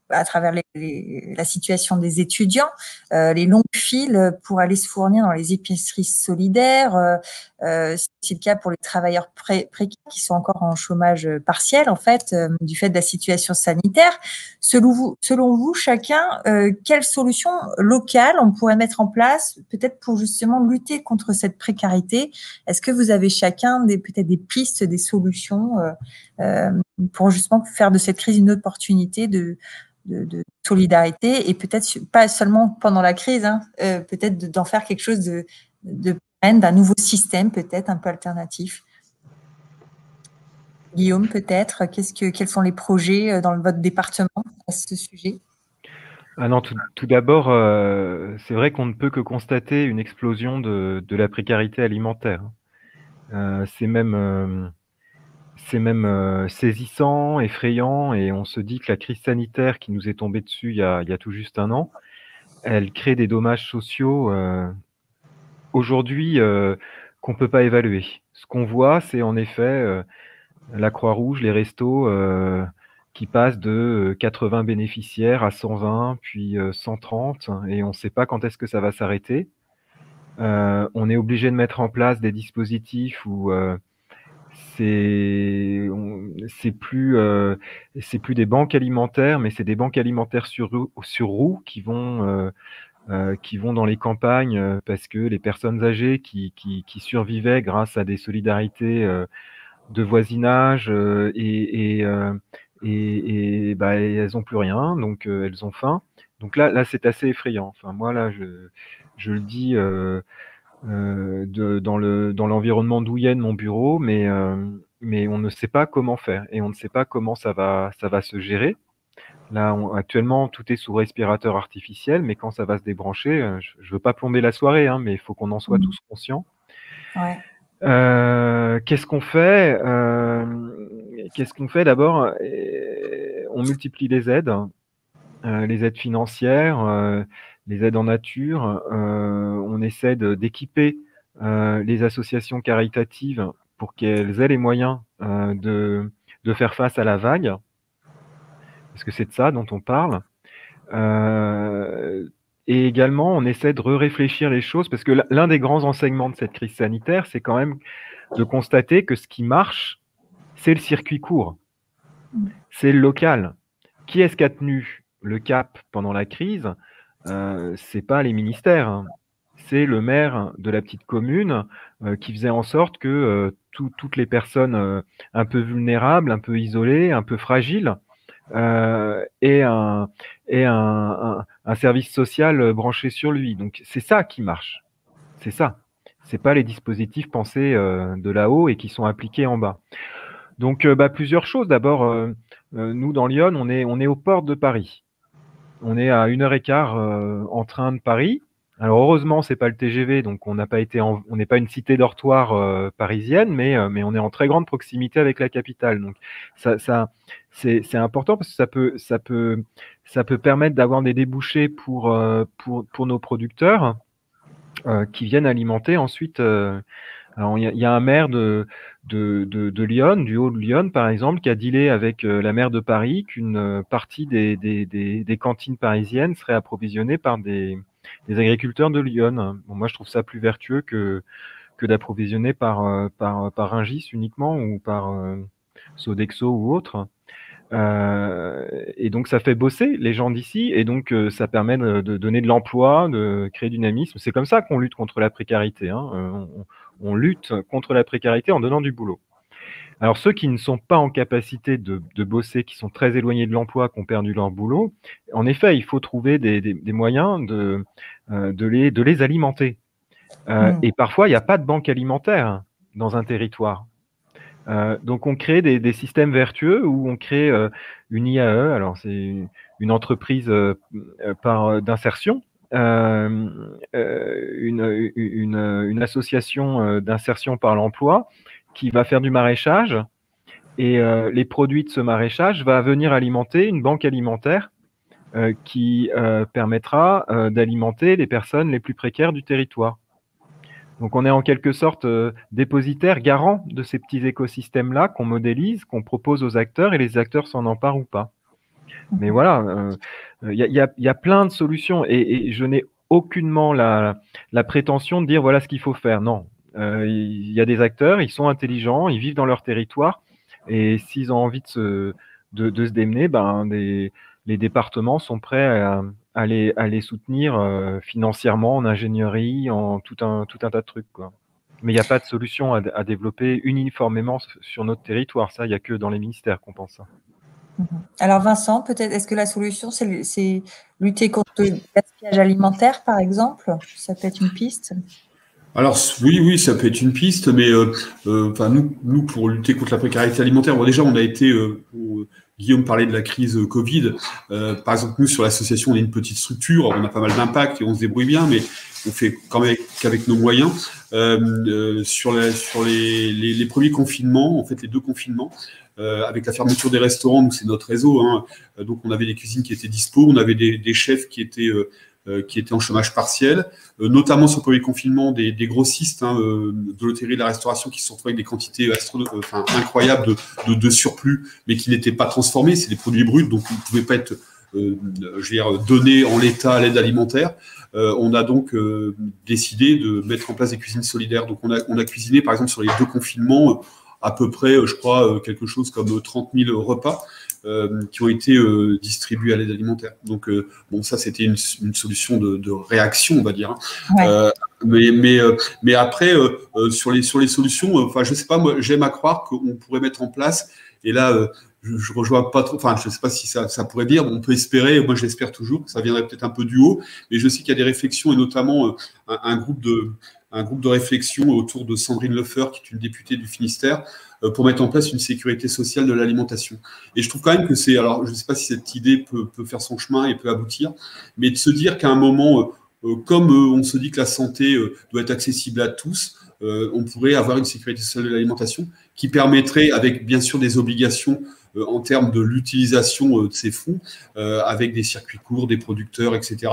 à travers la situation des étudiants, les longues files pour aller se fournir dans les épiceries solidaires. C'est le cas pour les travailleurs précaires qui sont encore en chômage partiel, en fait, du fait de la situation sanitaire. Selon vous, chacun, quelles solutions locales on pourrait mettre en place, peut-être pour justement lutter contre cette précarité? Est-ce que vous avez chacun peut-être des pistes, des solutions pour justement faire de cette crise une opportunité de solidarité et peut-être pas seulement pendant la crise, hein, peut-être d'en faire quelque chose de pérenne, d'un nouveau système peut-être un peu alternatif. Guillaume, peut-être, quels sont les projets dans votre département à ce sujet? Ah non, tout d'abord, c'est vrai qu'on ne peut que constater une explosion de la précarité alimentaire. C'est même saisissant, effrayant, et on se dit que la crise sanitaire qui nous est tombée dessus il y a tout juste un an, elle crée des dommages sociaux aujourd'hui qu'on ne peut pas évaluer. Ce qu'on voit, c'est en effet la Croix-Rouge, les restos qui passent de 80 bénéficiaires à 120, puis 130, et on ne sait pas quand est-ce que ça va s'arrêter. On est obligé de mettre en place des dispositifs où c'est plus des banques alimentaires, mais c'est des banques alimentaires sur roues qui vont dans les campagnes parce que les personnes âgées qui survivaient grâce à des solidarités de voisinage et elles n'ont plus rien, donc elles ont faim. Donc là c'est assez effrayant. Enfin moi là je le dis dans l'environnement d'où est mon bureau, mais on ne sait pas comment faire et on ne sait pas comment ça va se gérer. Là, actuellement, tout est sous respirateur artificiel, mais quand ça va se débrancher, je ne veux pas plomber la soirée, hein, mais il faut qu'on en soit tous conscients. Ouais. Qu'est-ce qu'on fait d'abord? On multiplie les aides financières, les aides en nature. On essaie d'équiper les associations caritatives pour qu'elles aient les moyens de faire face à la vague, parce que c'est de ça dont on parle. Et également, on essaie de réfléchir les choses, parce que l'un des grands enseignements de cette crise sanitaire, c'est quand même de constater que ce qui marche, c'est le circuit court, c'est le local. Qui est-ce qui a tenu le cap pendant la crise? C'est pas les ministères, hein. C'est le maire de la petite commune qui faisait en sorte que toutes les personnes un peu vulnérables, un peu isolées, un peu fragiles, aient un service social branché sur lui. Donc c'est ça qui marche. C'est ça. C'est pas les dispositifs pensés de là-haut et qui sont appliqués en bas. Donc plusieurs choses. D'abord, nous dans Lyon, on est aux portes de Paris. on est à 1h15 en train de Paris. Alors heureusement, c'est pas le TGV, donc on n'est pas une cité dortoir parisienne, mais on est en très grande proximité avec la capitale. Donc c'est important parce que ça peut permettre d'avoir des débouchés pour nos producteurs qui viennent alimenter ensuite. Alors il y a un maire de Lyon, du Haut de Lyon par exemple, qui a dealé avec la maire de Paris qu'une partie des cantines parisiennes serait approvisionnée par des agriculteurs de Lyon. Bon, moi je trouve ça plus vertueux que d'approvisionner par Rungis uniquement ou par Sodexo ou autre. Et donc ça fait bosser les gens d'ici et donc ça permet de donner de l'emploi, de créer du dynamisme. C'est comme ça qu'on lutte contre la précarité, hein. On lutte contre la précarité en donnant du boulot. Alors ceux qui ne sont pas en capacité de bosser, qui sont très éloignés de l'emploi, qui ont perdu leur boulot, en effet, il faut trouver des moyens de les alimenter. Et parfois, il n'y a pas de banque alimentaire dans un territoire. Donc on crée des systèmes vertueux où on crée une IAE, alors c'est une entreprise d'insertion, une association d'insertion par l'emploi qui va faire du maraîchage et les produits de ce maraîchage va venir alimenter une banque alimentaire qui permettra d'alimenter les personnes les plus précaires du territoire. Donc on est en quelque sorte dépositaire, garant de ces petits écosystèmes-là qu'on modélise, qu'on propose aux acteurs et les acteurs s'en emparent ou pas. Mais voilà, il y a plein de solutions et je n'ai aucunement la prétention de dire voilà ce qu'il faut faire. Non, il y a des acteurs, ils sont intelligents, ils vivent dans leur territoire et s'ils ont envie de se démener, ben, les départements sont prêts à les soutenir financièrement, en ingénierie, en tout un tas de trucs, quoi. Mais il n'y a pas de solution à développer uniformément sur notre territoire. Ça, il n'y a que dans les ministères qu'on pense ça. Alors Vincent, peut-être, est-ce que la solution, c'est lutter contre le gaspillage alimentaire, par exemple? Ça peut être une piste? Alors oui, ça peut être une piste, mais enfin nous pour lutter contre la précarité alimentaire, bon, déjà on a été Guillaume parlait de la crise Covid. Par exemple, nous sur l'association, on est une petite structure, on a pas mal d'impact et on se débrouille bien, mais on fait quand même qu'avec nos moyens. Sur les premiers confinements, en fait les 2 confinements, avec la fermeture des restaurants, nous c'est notre réseau, hein, donc on avait des cuisines qui étaient dispo, on avait des chefs qui étaient en chômage partiel, notamment sur le premier confinement, des grossistes de l'hôtellerie et de la restauration qui se sont retrouvés avec des quantités incroyables de surplus, mais qui n'étaient pas transformés, c'est des produits bruts, donc ils ne pouvaient pas être donnés en l'état à l'aide alimentaire. On a donc décidé de mettre en place des cuisines solidaires. Donc on a cuisiné, par exemple, sur les 2 confinements, à peu près, je crois, quelque chose comme 30 000 repas qui ont été distribués à l'aide alimentaire. Donc, bon, ça, c'était une solution de réaction, on va dire. Hein. Ouais. Mais après, sur les solutions, enfin, je sais pas, moi, j'aime à croire qu'on pourrait mettre en place, et là, je rejoins pas trop, enfin, je sais pas si ça pourrait dire, on peut espérer, moi je l'espère toujours, ça viendrait peut-être un peu du haut, mais je sais qu'il y a des réflexions, et notamment un groupe de réflexion autour de Sandrine Lefeur, qui est une députée du Finistère, pour mettre en place une sécurité sociale de l'alimentation. Et je trouve quand même que c'est, alors je ne sais pas si cette idée peut faire son chemin et peut aboutir, mais de se dire qu'à un moment, comme on se dit que la santé doit être accessible à tous, on pourrait avoir une sécurité sociale de l'alimentation qui permettrait, avec bien sûr des obligations en termes de l'utilisation de ces fonds, avec des circuits courts, des producteurs, etc.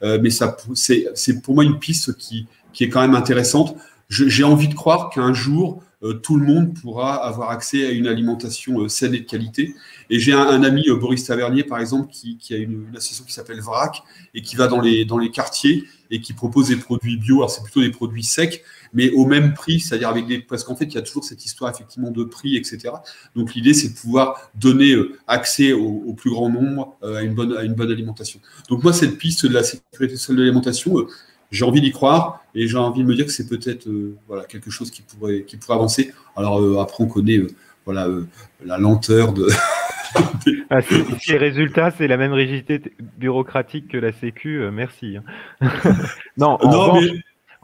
Mais c'est pour moi une piste qui est quand même intéressante. J'ai envie de croire qu'un jour, tout le monde pourra avoir accès à une alimentation saine et de qualité. Et j'ai un ami, Boris Tavernier, par exemple, qui a une association qui s'appelle VRAC et qui va dans les quartiers et qui propose des produits bio. Alors, c'est plutôt des produits secs, mais au même prix, c'est-à-dire parce qu'en fait, il y a toujours cette histoire, effectivement, de prix, etc. Donc, l'idée, c'est de pouvoir donner accès au plus grand nombre à une bonne alimentation. Donc, moi, cette piste de la sécurité sociale de l'alimentation, j'ai envie d'y croire et j'ai envie de me dire que c'est peut-être quelque chose qui pourrait avancer. Alors après, on connaît la lenteur de... Si les résultats, c'est la même rigidité bureaucratique que la Sécu, merci. Non,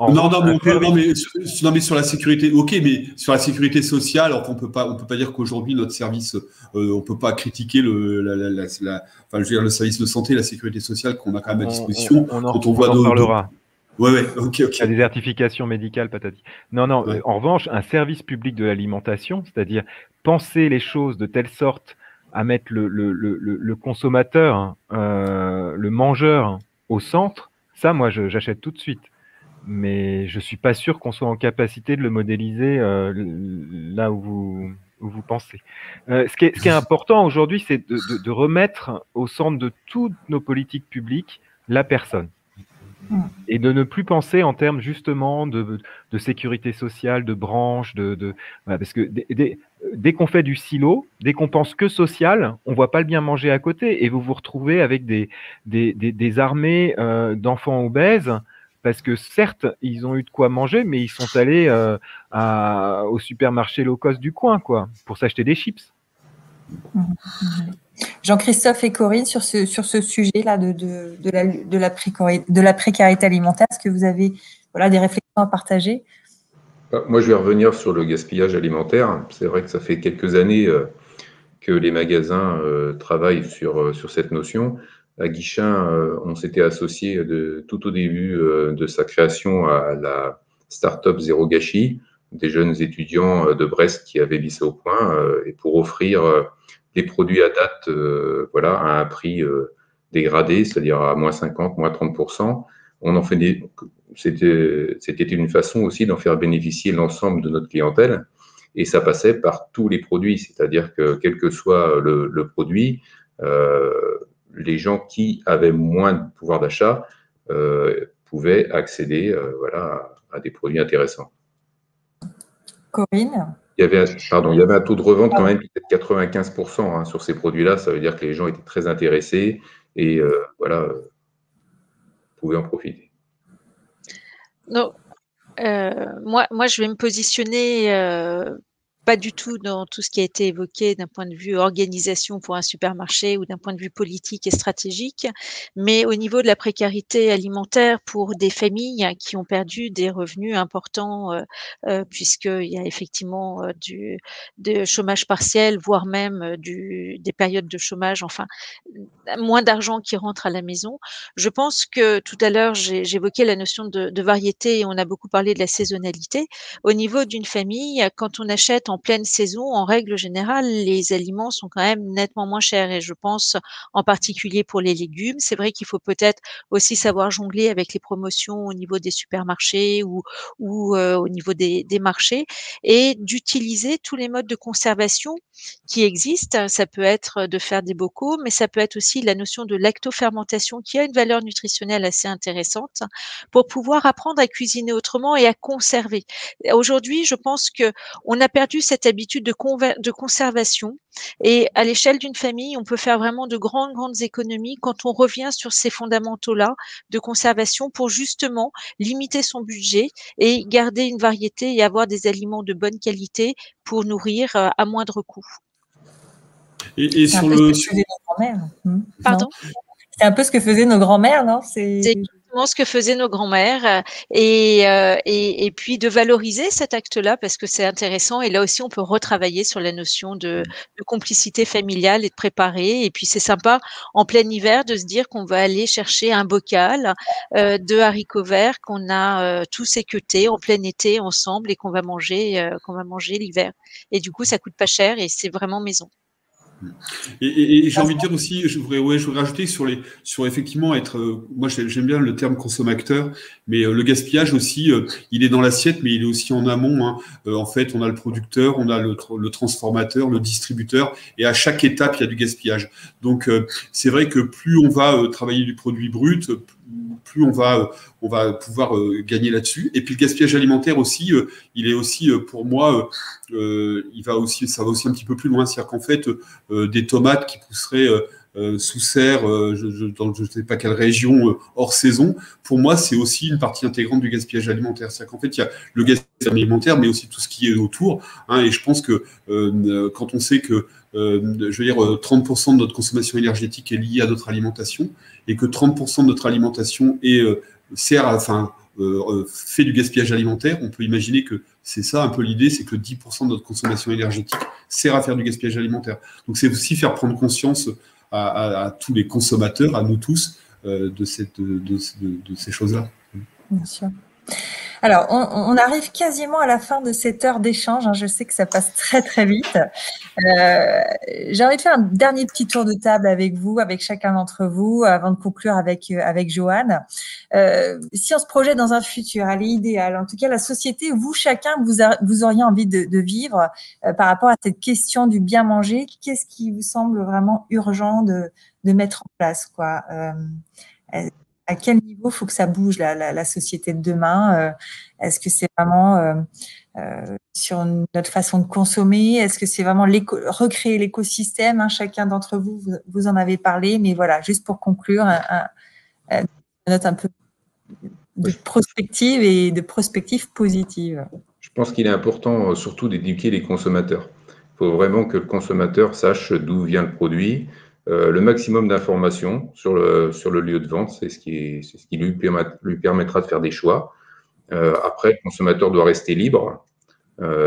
mais sur la sécurité, ok, mais sur la sécurité sociale, on peut pas dire qu'aujourd'hui notre service, on peut pas critiquer le service de santé, la sécurité sociale qu'on a quand même à disposition. On en parlera. Ouais, ok. Il y a des certifications médicales, patati. Non. Ouais. En revanche, un service public de l'alimentation, c'est-à-dire penser les choses de telle sorte à mettre le consommateur, le mangeur au centre, ça, moi, j'achète tout de suite. Mais je suis pas sûr qu'on soit en capacité de le modéliser là où vous pensez. Ce qui est important aujourd'hui, c'est de remettre au centre de toutes nos politiques publiques la personne. Et de ne plus penser en termes justement de sécurité sociale, de branches, voilà, parce que dès qu'on fait du silo, dès qu'on pense que social, on voit pas le bien manger à côté, et vous vous retrouvez avec des armées d'enfants obèses, parce que certes, ils ont eu de quoi manger, mais ils sont allés au supermarché low cost du coin, quoi, pour s'acheter des chips. Jean-Christophe et Corinne, sur ce sujet-là de la précarité alimentaire, est-ce que vous avez des réflexions à partager? Moi, je vais revenir sur le gaspillage alimentaire. C'est vrai que ça fait quelques années que les magasins travaillent sur cette notion. À Guichin, on s'était associé tout au début de sa création à la start-up Zéro Gâchis, des jeunes étudiants de Brest qui avaient mis ça au point, et pour offrir les produits à date à un prix dégradé, c'est-à-dire à moins 50, moins 30%. On en fait c'était une façon aussi d'en faire bénéficier l'ensemble de notre clientèle, et ça passait par tous les produits, c'est-à-dire que quel que soit le produit, les gens qui avaient moins de pouvoir d'achat pouvaient accéder à des produits intéressants. Corinne? Il y avait un taux de revente quand même qui était de 95% sur ces produits-là. Ça veut dire que les gens étaient très intéressés et pouvaient en profiter. Non, moi, je vais me positionner pas du tout dans tout ce qui a été évoqué d'un point de vue organisation pour un supermarché ou d'un point de vue politique et stratégique, mais au niveau de la précarité alimentaire pour des familles qui ont perdu des revenus importants, puisqu'il y a effectivement du chômage partiel, voire même des périodes de chômage, enfin, moins d'argent qui rentre à la maison. Je pense que tout à l'heure, j'évoquais la notion de variété et on a beaucoup parlé de la saisonnalité. Au niveau d'une famille, quand on achète en pleine saison, en règle générale, les aliments sont quand même nettement moins chers et je pense en particulier pour les légumes. C'est vrai qu'il faut peut-être aussi savoir jongler avec les promotions au niveau des supermarchés ou au niveau des marchés et d'utiliser tous les modes de conservation qui existent. Ça peut être de faire des bocaux, mais ça peut être aussi la notion de lactofermentation qui a une valeur nutritionnelle assez intéressante pour pouvoir apprendre à cuisiner autrement et à conserver. Aujourd'hui, je pense que on a perdu cette habitude de conservation et à l'échelle d'une famille, on peut faire vraiment de grandes économies quand on revient sur ces fondamentaux-là de conservation pour justement limiter son budget et garder une variété et avoir des aliments de bonne qualité pour nourrir à moindre coût. Et sur le... Pardon ? C'est un peu ce que faisaient nos grands-mères, non ? C'est exactement ce que faisaient nos grands-mères et puis de valoriser cet acte-là parce que c'est intéressant et là aussi on peut retravailler sur la notion de complicité familiale et de préparer et puis c'est sympa en plein hiver de se dire qu'on va aller chercher un bocal de haricots verts qu'on a tous équeutés en plein été ensemble et qu'on va manger l'hiver et du coup ça coûte pas cher et c'est vraiment maison. Et j'ai envie de dire aussi, je voudrais rajouter sur effectivement être, moi j'aime bien le terme consommateur, mais le gaspillage aussi, il est dans l'assiette, mais il est aussi en amont. Hein. En fait, on a le producteur, on a le transformateur, le distributeur, et à chaque étape, il y a du gaspillage. Donc, c'est vrai que plus on va travailler du produit brut, plus on va pouvoir gagner là-dessus. Et puis le gaspillage alimentaire aussi, il est aussi pour moi, ça va aussi un petit peu plus loin. C'est-à-dire qu'en fait, des tomates qui pousseraient sous serre, dans je ne sais pas quelle région, hors saison, pour moi, c'est aussi une partie intégrante du gaspillage alimentaire. C'est-à-dire qu'en fait, il y a le gaspillage alimentaire, mais aussi tout ce qui est autour. Hein, et je pense que quand on sait que 30% de notre consommation énergétique est liée à notre alimentation et que 30% de notre alimentation sert fait du gaspillage alimentaire, on peut imaginer que c'est ça un peu l'idée, c'est que 10% de notre consommation énergétique sert à faire du gaspillage alimentaire. Donc c'est aussi faire prendre conscience à tous les consommateurs, à nous tous, de ces choses-là. Bien sûr. Alors, on arrive quasiment à la fin de cette heure d'échange. Je sais que ça passe très, très vite. J'ai envie de faire un dernier petit tour de table avec vous, avec chacun d'entre vous, avant de conclure avec Joanne. Si on se projette dans un futur, à l'idéal, en tout cas la société où vous, chacun, vous auriez envie de vivre par rapport à cette question du bien manger, qu'est-ce qui vous semble vraiment urgent de mettre en place, quoi? À quel niveau il faut que ça bouge la société de demain? Est-ce que c'est vraiment sur notre façon de consommer? Est-ce que c'est vraiment recréer l'écosystème? Chacun d'entre vous en avez parlé, mais voilà, juste pour conclure, une note un peu de prospective et de prospective positive. Je pense qu'il est important surtout d'éduquer les consommateurs. Il faut vraiment que le consommateur sache d'où vient le produit. Le maximum d'informations sur le lieu de vente, c'est ce qui lui permettra de faire des choix. Après, le consommateur doit rester libre.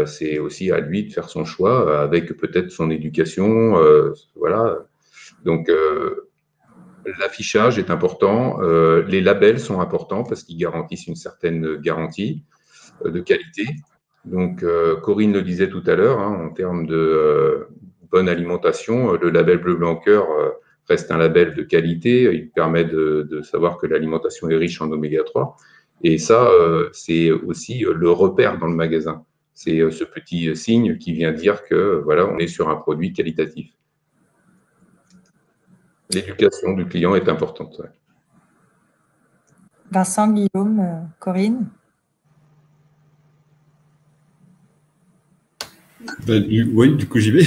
C'est aussi à lui de faire son choix avec peut-être son éducation. Voilà. Donc, l'affichage est important. Les labels sont importants parce qu'ils garantissent une certaine garantie de qualité. Donc, Corinne le disait tout à l'heure, en termes de bonne alimentation, le label Bleu Blanc Cœur reste un label de qualité. Il permet de savoir que l'alimentation est riche en oméga 3. Et ça, c'est aussi le repère dans le magasin. C'est ce petit signe qui vient dire que voilà, on est sur un produit qualitatif. L'éducation du client est importante. Ouais. Vincent, Guillaume, Corinne? Oui, du coup j'y vais.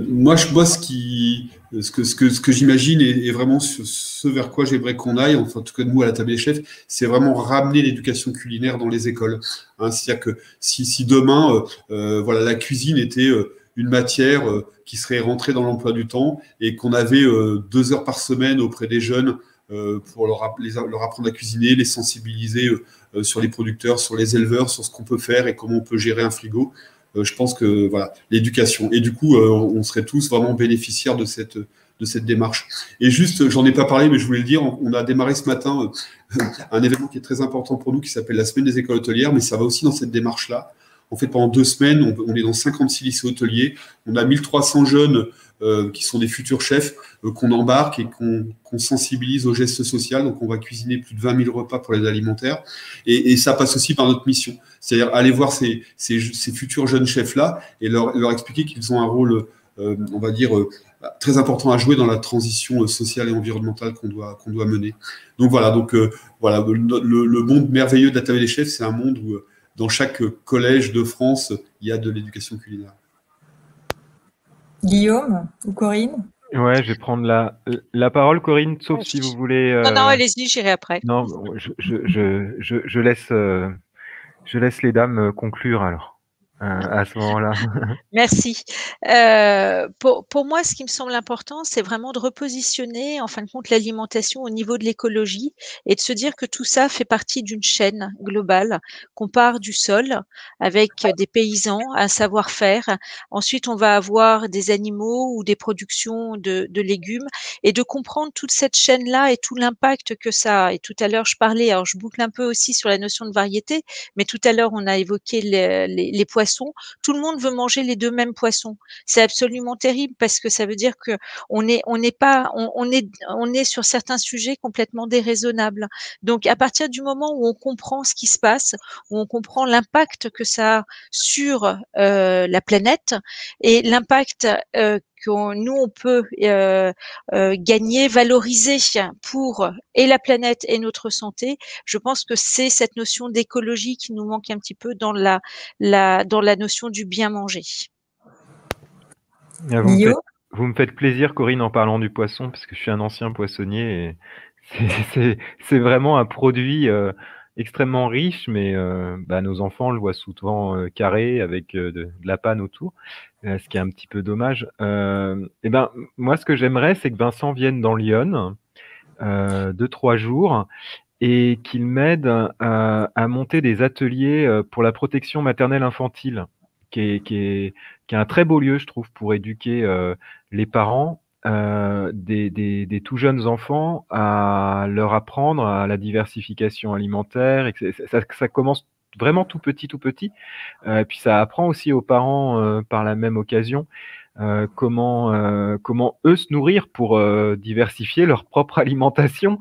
Moi, ce que j'imagine est vraiment ce vers quoi j'aimerais qu'on aille, enfin en tout cas nous à la table des chefs, c'est vraiment ramener l'éducation culinaire dans les écoles. C'est-à-dire que si demain, voilà, la cuisine était une matière qui serait rentrée dans l'emploi du temps et qu'on avait 2 heures par semaine auprès des jeunes pour leur apprendre à cuisiner, les sensibiliser sur les producteurs, sur les éleveurs, sur ce qu'on peut faire et comment on peut gérer un frigo. Je pense que voilà, l'éducation. Et du coup, on serait tous vraiment bénéficiaires de cette démarche. Et juste, j'en ai pas parlé, mais je voulais le dire, on a démarré ce matin un événement qui est très important pour nous, qui s'appelle la Semaine des écoles hôtelières, mais ça va aussi dans cette démarche-là. En fait, pendant 2 semaines, on est dans 56 lycées hôteliers. On a 1300 jeunes qui sont des futurs chefs qu'on embarque et qu'on sensibilise aux gestes sociaux. Donc, on va cuisiner plus de 20 000 repas pour l'aide alimentaire. Et ça passe aussi par notre mission. C'est-à-dire aller voir ces futurs jeunes chefs-là et leur expliquer qu'ils ont un rôle, on va dire, très important à jouer dans la transition sociale et environnementale qu'on doit mener. Donc, voilà. Voilà, le monde merveilleux de la table des chefs, c'est un monde où dans chaque collège de France, il y a de l'éducation culinaire. Guillaume ou Corinne? Ouais, je vais prendre la parole, Corinne, sauf si vous voulez. Non, allez-y, j'irai après. Non, je laisse les dames conclure alors. À ce moment-là. Merci. Pour moi, ce qui me semble important, c'est vraiment de repositionner, en fin de compte, l'alimentation au niveau de l'écologie et de se dire que tout ça fait partie d'une chaîne globale, qu'on part du sol avec des paysans, un savoir-faire. Ensuite, on va avoir des animaux ou des productions de légumes et de comprendre toute cette chaîne-là et tout l'impact que ça a. Et tout à l'heure, je parlais, alors je boucle un peu aussi sur la notion de variété, mais tout à l'heure, on a évoqué les poissons. Tout le monde veut manger les 2 mêmes poissons. C'est absolument terrible parce que ça veut dire que on est sur certains sujets complètement déraisonnables. Donc, à partir du moment où on comprend ce qui se passe, où on comprend l'impact que ça a sur la planète et l'impact nous on peut gagner, valoriser pour et la planète et notre santé. Je pense que c'est cette notion d'écologie qui nous manque un petit peu dans la notion du bien manger. Vous me faites plaisir, Corinne, en parlant du poisson, parce que je suis un ancien poissonnier et c'est vraiment un produit extrêmement riche, mais nos enfants le voient souvent carré avec de la panne autour, ce qui est un petit peu dommage. Moi, ce que j'aimerais, c'est que Vincent vienne dans Lyon 2-3 jours et qu'il m'aide à monter des ateliers pour la protection maternelle infantile, qui est un très beau lieu, je trouve, pour éduquer les parents des tout jeunes enfants, à leur apprendre à la diversification alimentaire. Et que ça commence vraiment tout petit, puis ça apprend aussi aux parents par la même occasion comment eux se nourrir pour diversifier leur propre alimentation.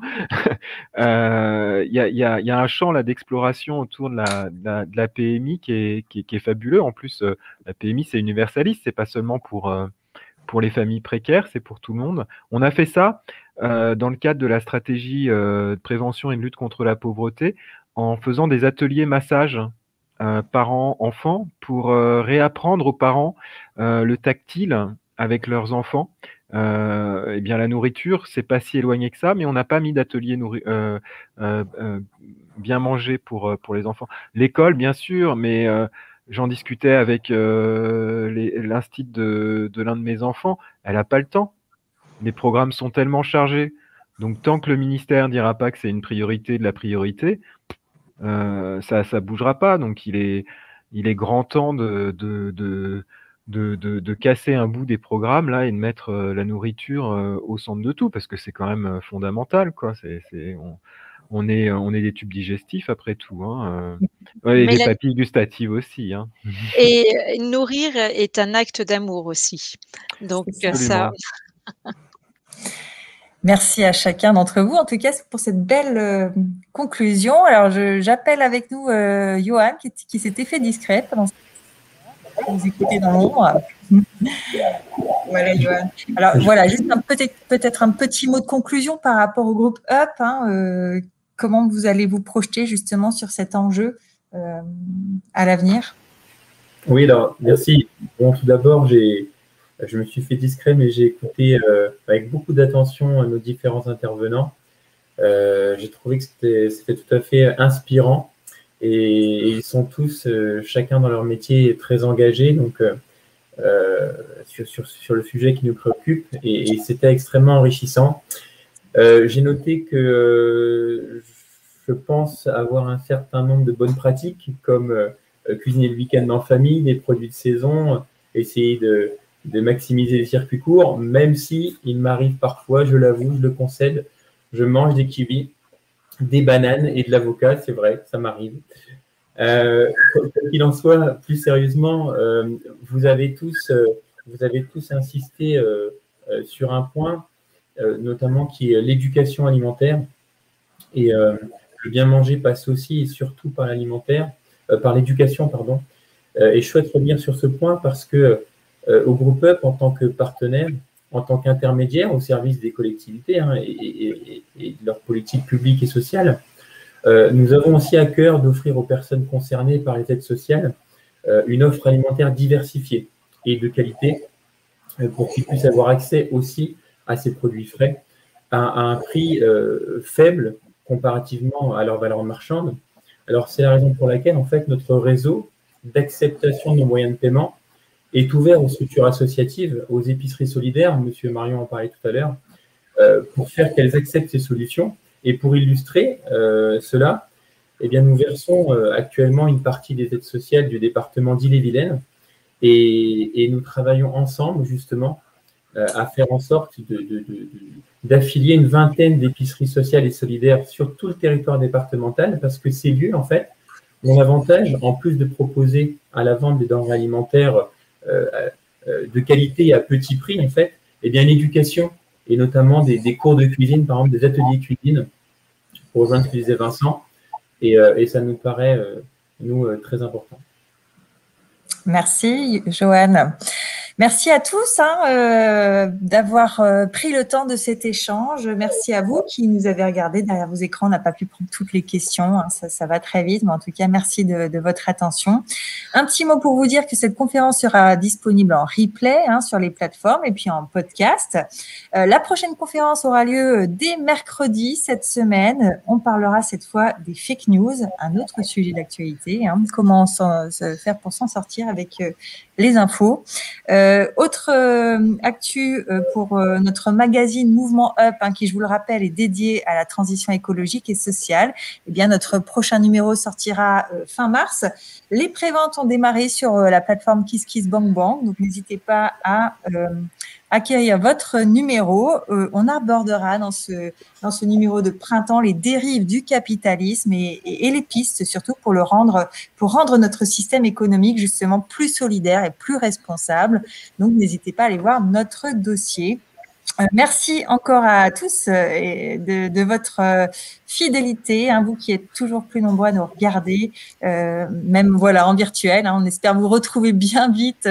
Il y a un champ là d'exploration autour de la PMI qui est fabuleux. En plus, la PMI, c'est universaliste, c'est pas seulement pour les familles précaires, c'est pour tout le monde. On a fait ça dans le cadre de la stratégie de prévention et de lutte contre la pauvreté, en faisant des ateliers massage parents-enfants pour réapprendre aux parents le tactile avec leurs enfants. Eh bien, la nourriture, c'est pas si éloigné que ça, mais on n'a pas mis d'atelier bien manger pour les enfants. L'école, bien sûr, mais j'en discutais avec l'instit de l'un de mes enfants. Elle n'a pas le temps. Les programmes sont tellement chargés. Donc, tant que le ministère dira pas que c'est une priorité de la priorité, ça bougera pas. Donc, il est grand temps de casser un bout des programmes là et de mettre la nourriture au centre de tout, parce que c'est quand même fondamental, quoi. On est des tubes digestifs après tout, hein. Et des papilles gustatives aussi, hein. Et nourrir est un acte d'amour aussi. Donc ça. Merci à chacun d'entre vous, en tout cas, pour cette belle conclusion. Alors, j'appelle avec nous Johan, qui s'était fait discret pendant ce temps. Vous écoutez dans l'ombre. Voilà, Johan. Alors, voilà, juste peut-être un petit mot de conclusion par rapport au groupe UP. Hein, comment vous allez vous projeter justement sur cet enjeu à l'avenir? Oui, alors, merci. Bon, tout d'abord, je me suis fait discret, mais j'ai écouté avec beaucoup d'attention nos différents intervenants. J'ai trouvé que c'était tout à fait inspirant, et ils sont tous, chacun dans leur métier, très engagés donc, sur le sujet qui nous préoccupe, et c'était extrêmement enrichissant. J'ai noté que je pense avoir un certain nombre de bonnes pratiques, comme cuisiner le week-end en famille, des produits de saison, essayer de maximiser les circuits courts, même si il m'arrive parfois, je l'avoue, je le concède, je mange des kiwis, des bananes et de l'avocat, c'est vrai, ça m'arrive. Quoi qu'il en soit, plus sérieusement, vous avez tous insisté sur un point, notamment qui est l'éducation alimentaire. Et le bien manger passe aussi et surtout par l'éducation, pardon. Et je souhaite revenir sur ce point parce que au groupe UP, en tant que partenaire, en tant qu'intermédiaire au service des collectivités et de leur politique publique et sociale, nous avons aussi à cœur d'offrir aux personnes concernées par les aides sociales une offre alimentaire diversifiée et de qualité pour qu'ils puissent avoir accès aussi à ces produits frais à un prix faible comparativement à leur valeur marchande. Alors, c'est la raison pour laquelle, en fait, notre réseau d'acceptation de nos moyens de paiement est ouvert aux structures associatives, aux épiceries solidaires, M. Marion en parlait tout à l'heure, pour faire qu'elles acceptent ces solutions. Et pour illustrer cela, eh bien, nous versons actuellement une partie des aides sociales du département d'Ille-et-Vilaine, et nous travaillons ensemble, justement, à faire en sorte d'affilier une vingtaine d'épiceries sociales et solidaires sur tout le territoire départemental, parce que ces lieux, en fait, ont l'avantage, en plus de proposer à la vente des denrées alimentaires de qualité à petit prix, en fait, eh bien, l'éducation, et notamment des cours de cuisine, par exemple des ateliers cuisine, pour rejoindre ce que disait Vincent, et ça nous paraît, très important. Merci, Johan. Merci à tous d'avoir pris le temps de cet échange. Merci à vous qui nous avez regardé derrière vos écrans. On n'a pas pu prendre toutes les questions, ça va très vite, mais en tout cas, merci de votre attention. Un petit mot pour vous dire que cette conférence sera disponible en replay sur les plateformes et puis en podcast. La prochaine conférence aura lieu dès mercredi cette semaine. On parlera cette fois des fake news, un autre sujet d'actualité, comment se faire pour s'en sortir avec les infos. Autre actu pour notre magazine Mouvement Up, qui, je vous le rappelle, est dédié à la transition écologique et sociale. Eh bien, notre prochain numéro sortira fin mars. Les préventes ont démarré sur la plateforme KissKissBankBank, donc n'hésitez pas à acquérir votre numéro. On abordera dans ce numéro de printemps les dérives du capitalisme et les pistes surtout pour rendre notre système économique justement plus solidaire et plus responsable. Donc n'hésitez pas à aller voir notre dossier. Merci encore à tous de votre fidélité, vous qui êtes toujours plus nombreux à nous regarder, même voilà en virtuel. On espère vous retrouver bien vite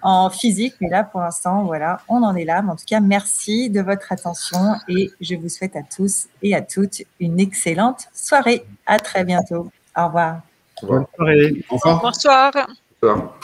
en physique, mais là pour l'instant, voilà, on en est là. Mais en tout cas, merci de votre attention et je vous souhaite à tous et à toutes une excellente soirée. À très bientôt. Au revoir. Au revoir. Bonne soirée. Au revoir. Bonsoir. Au revoir.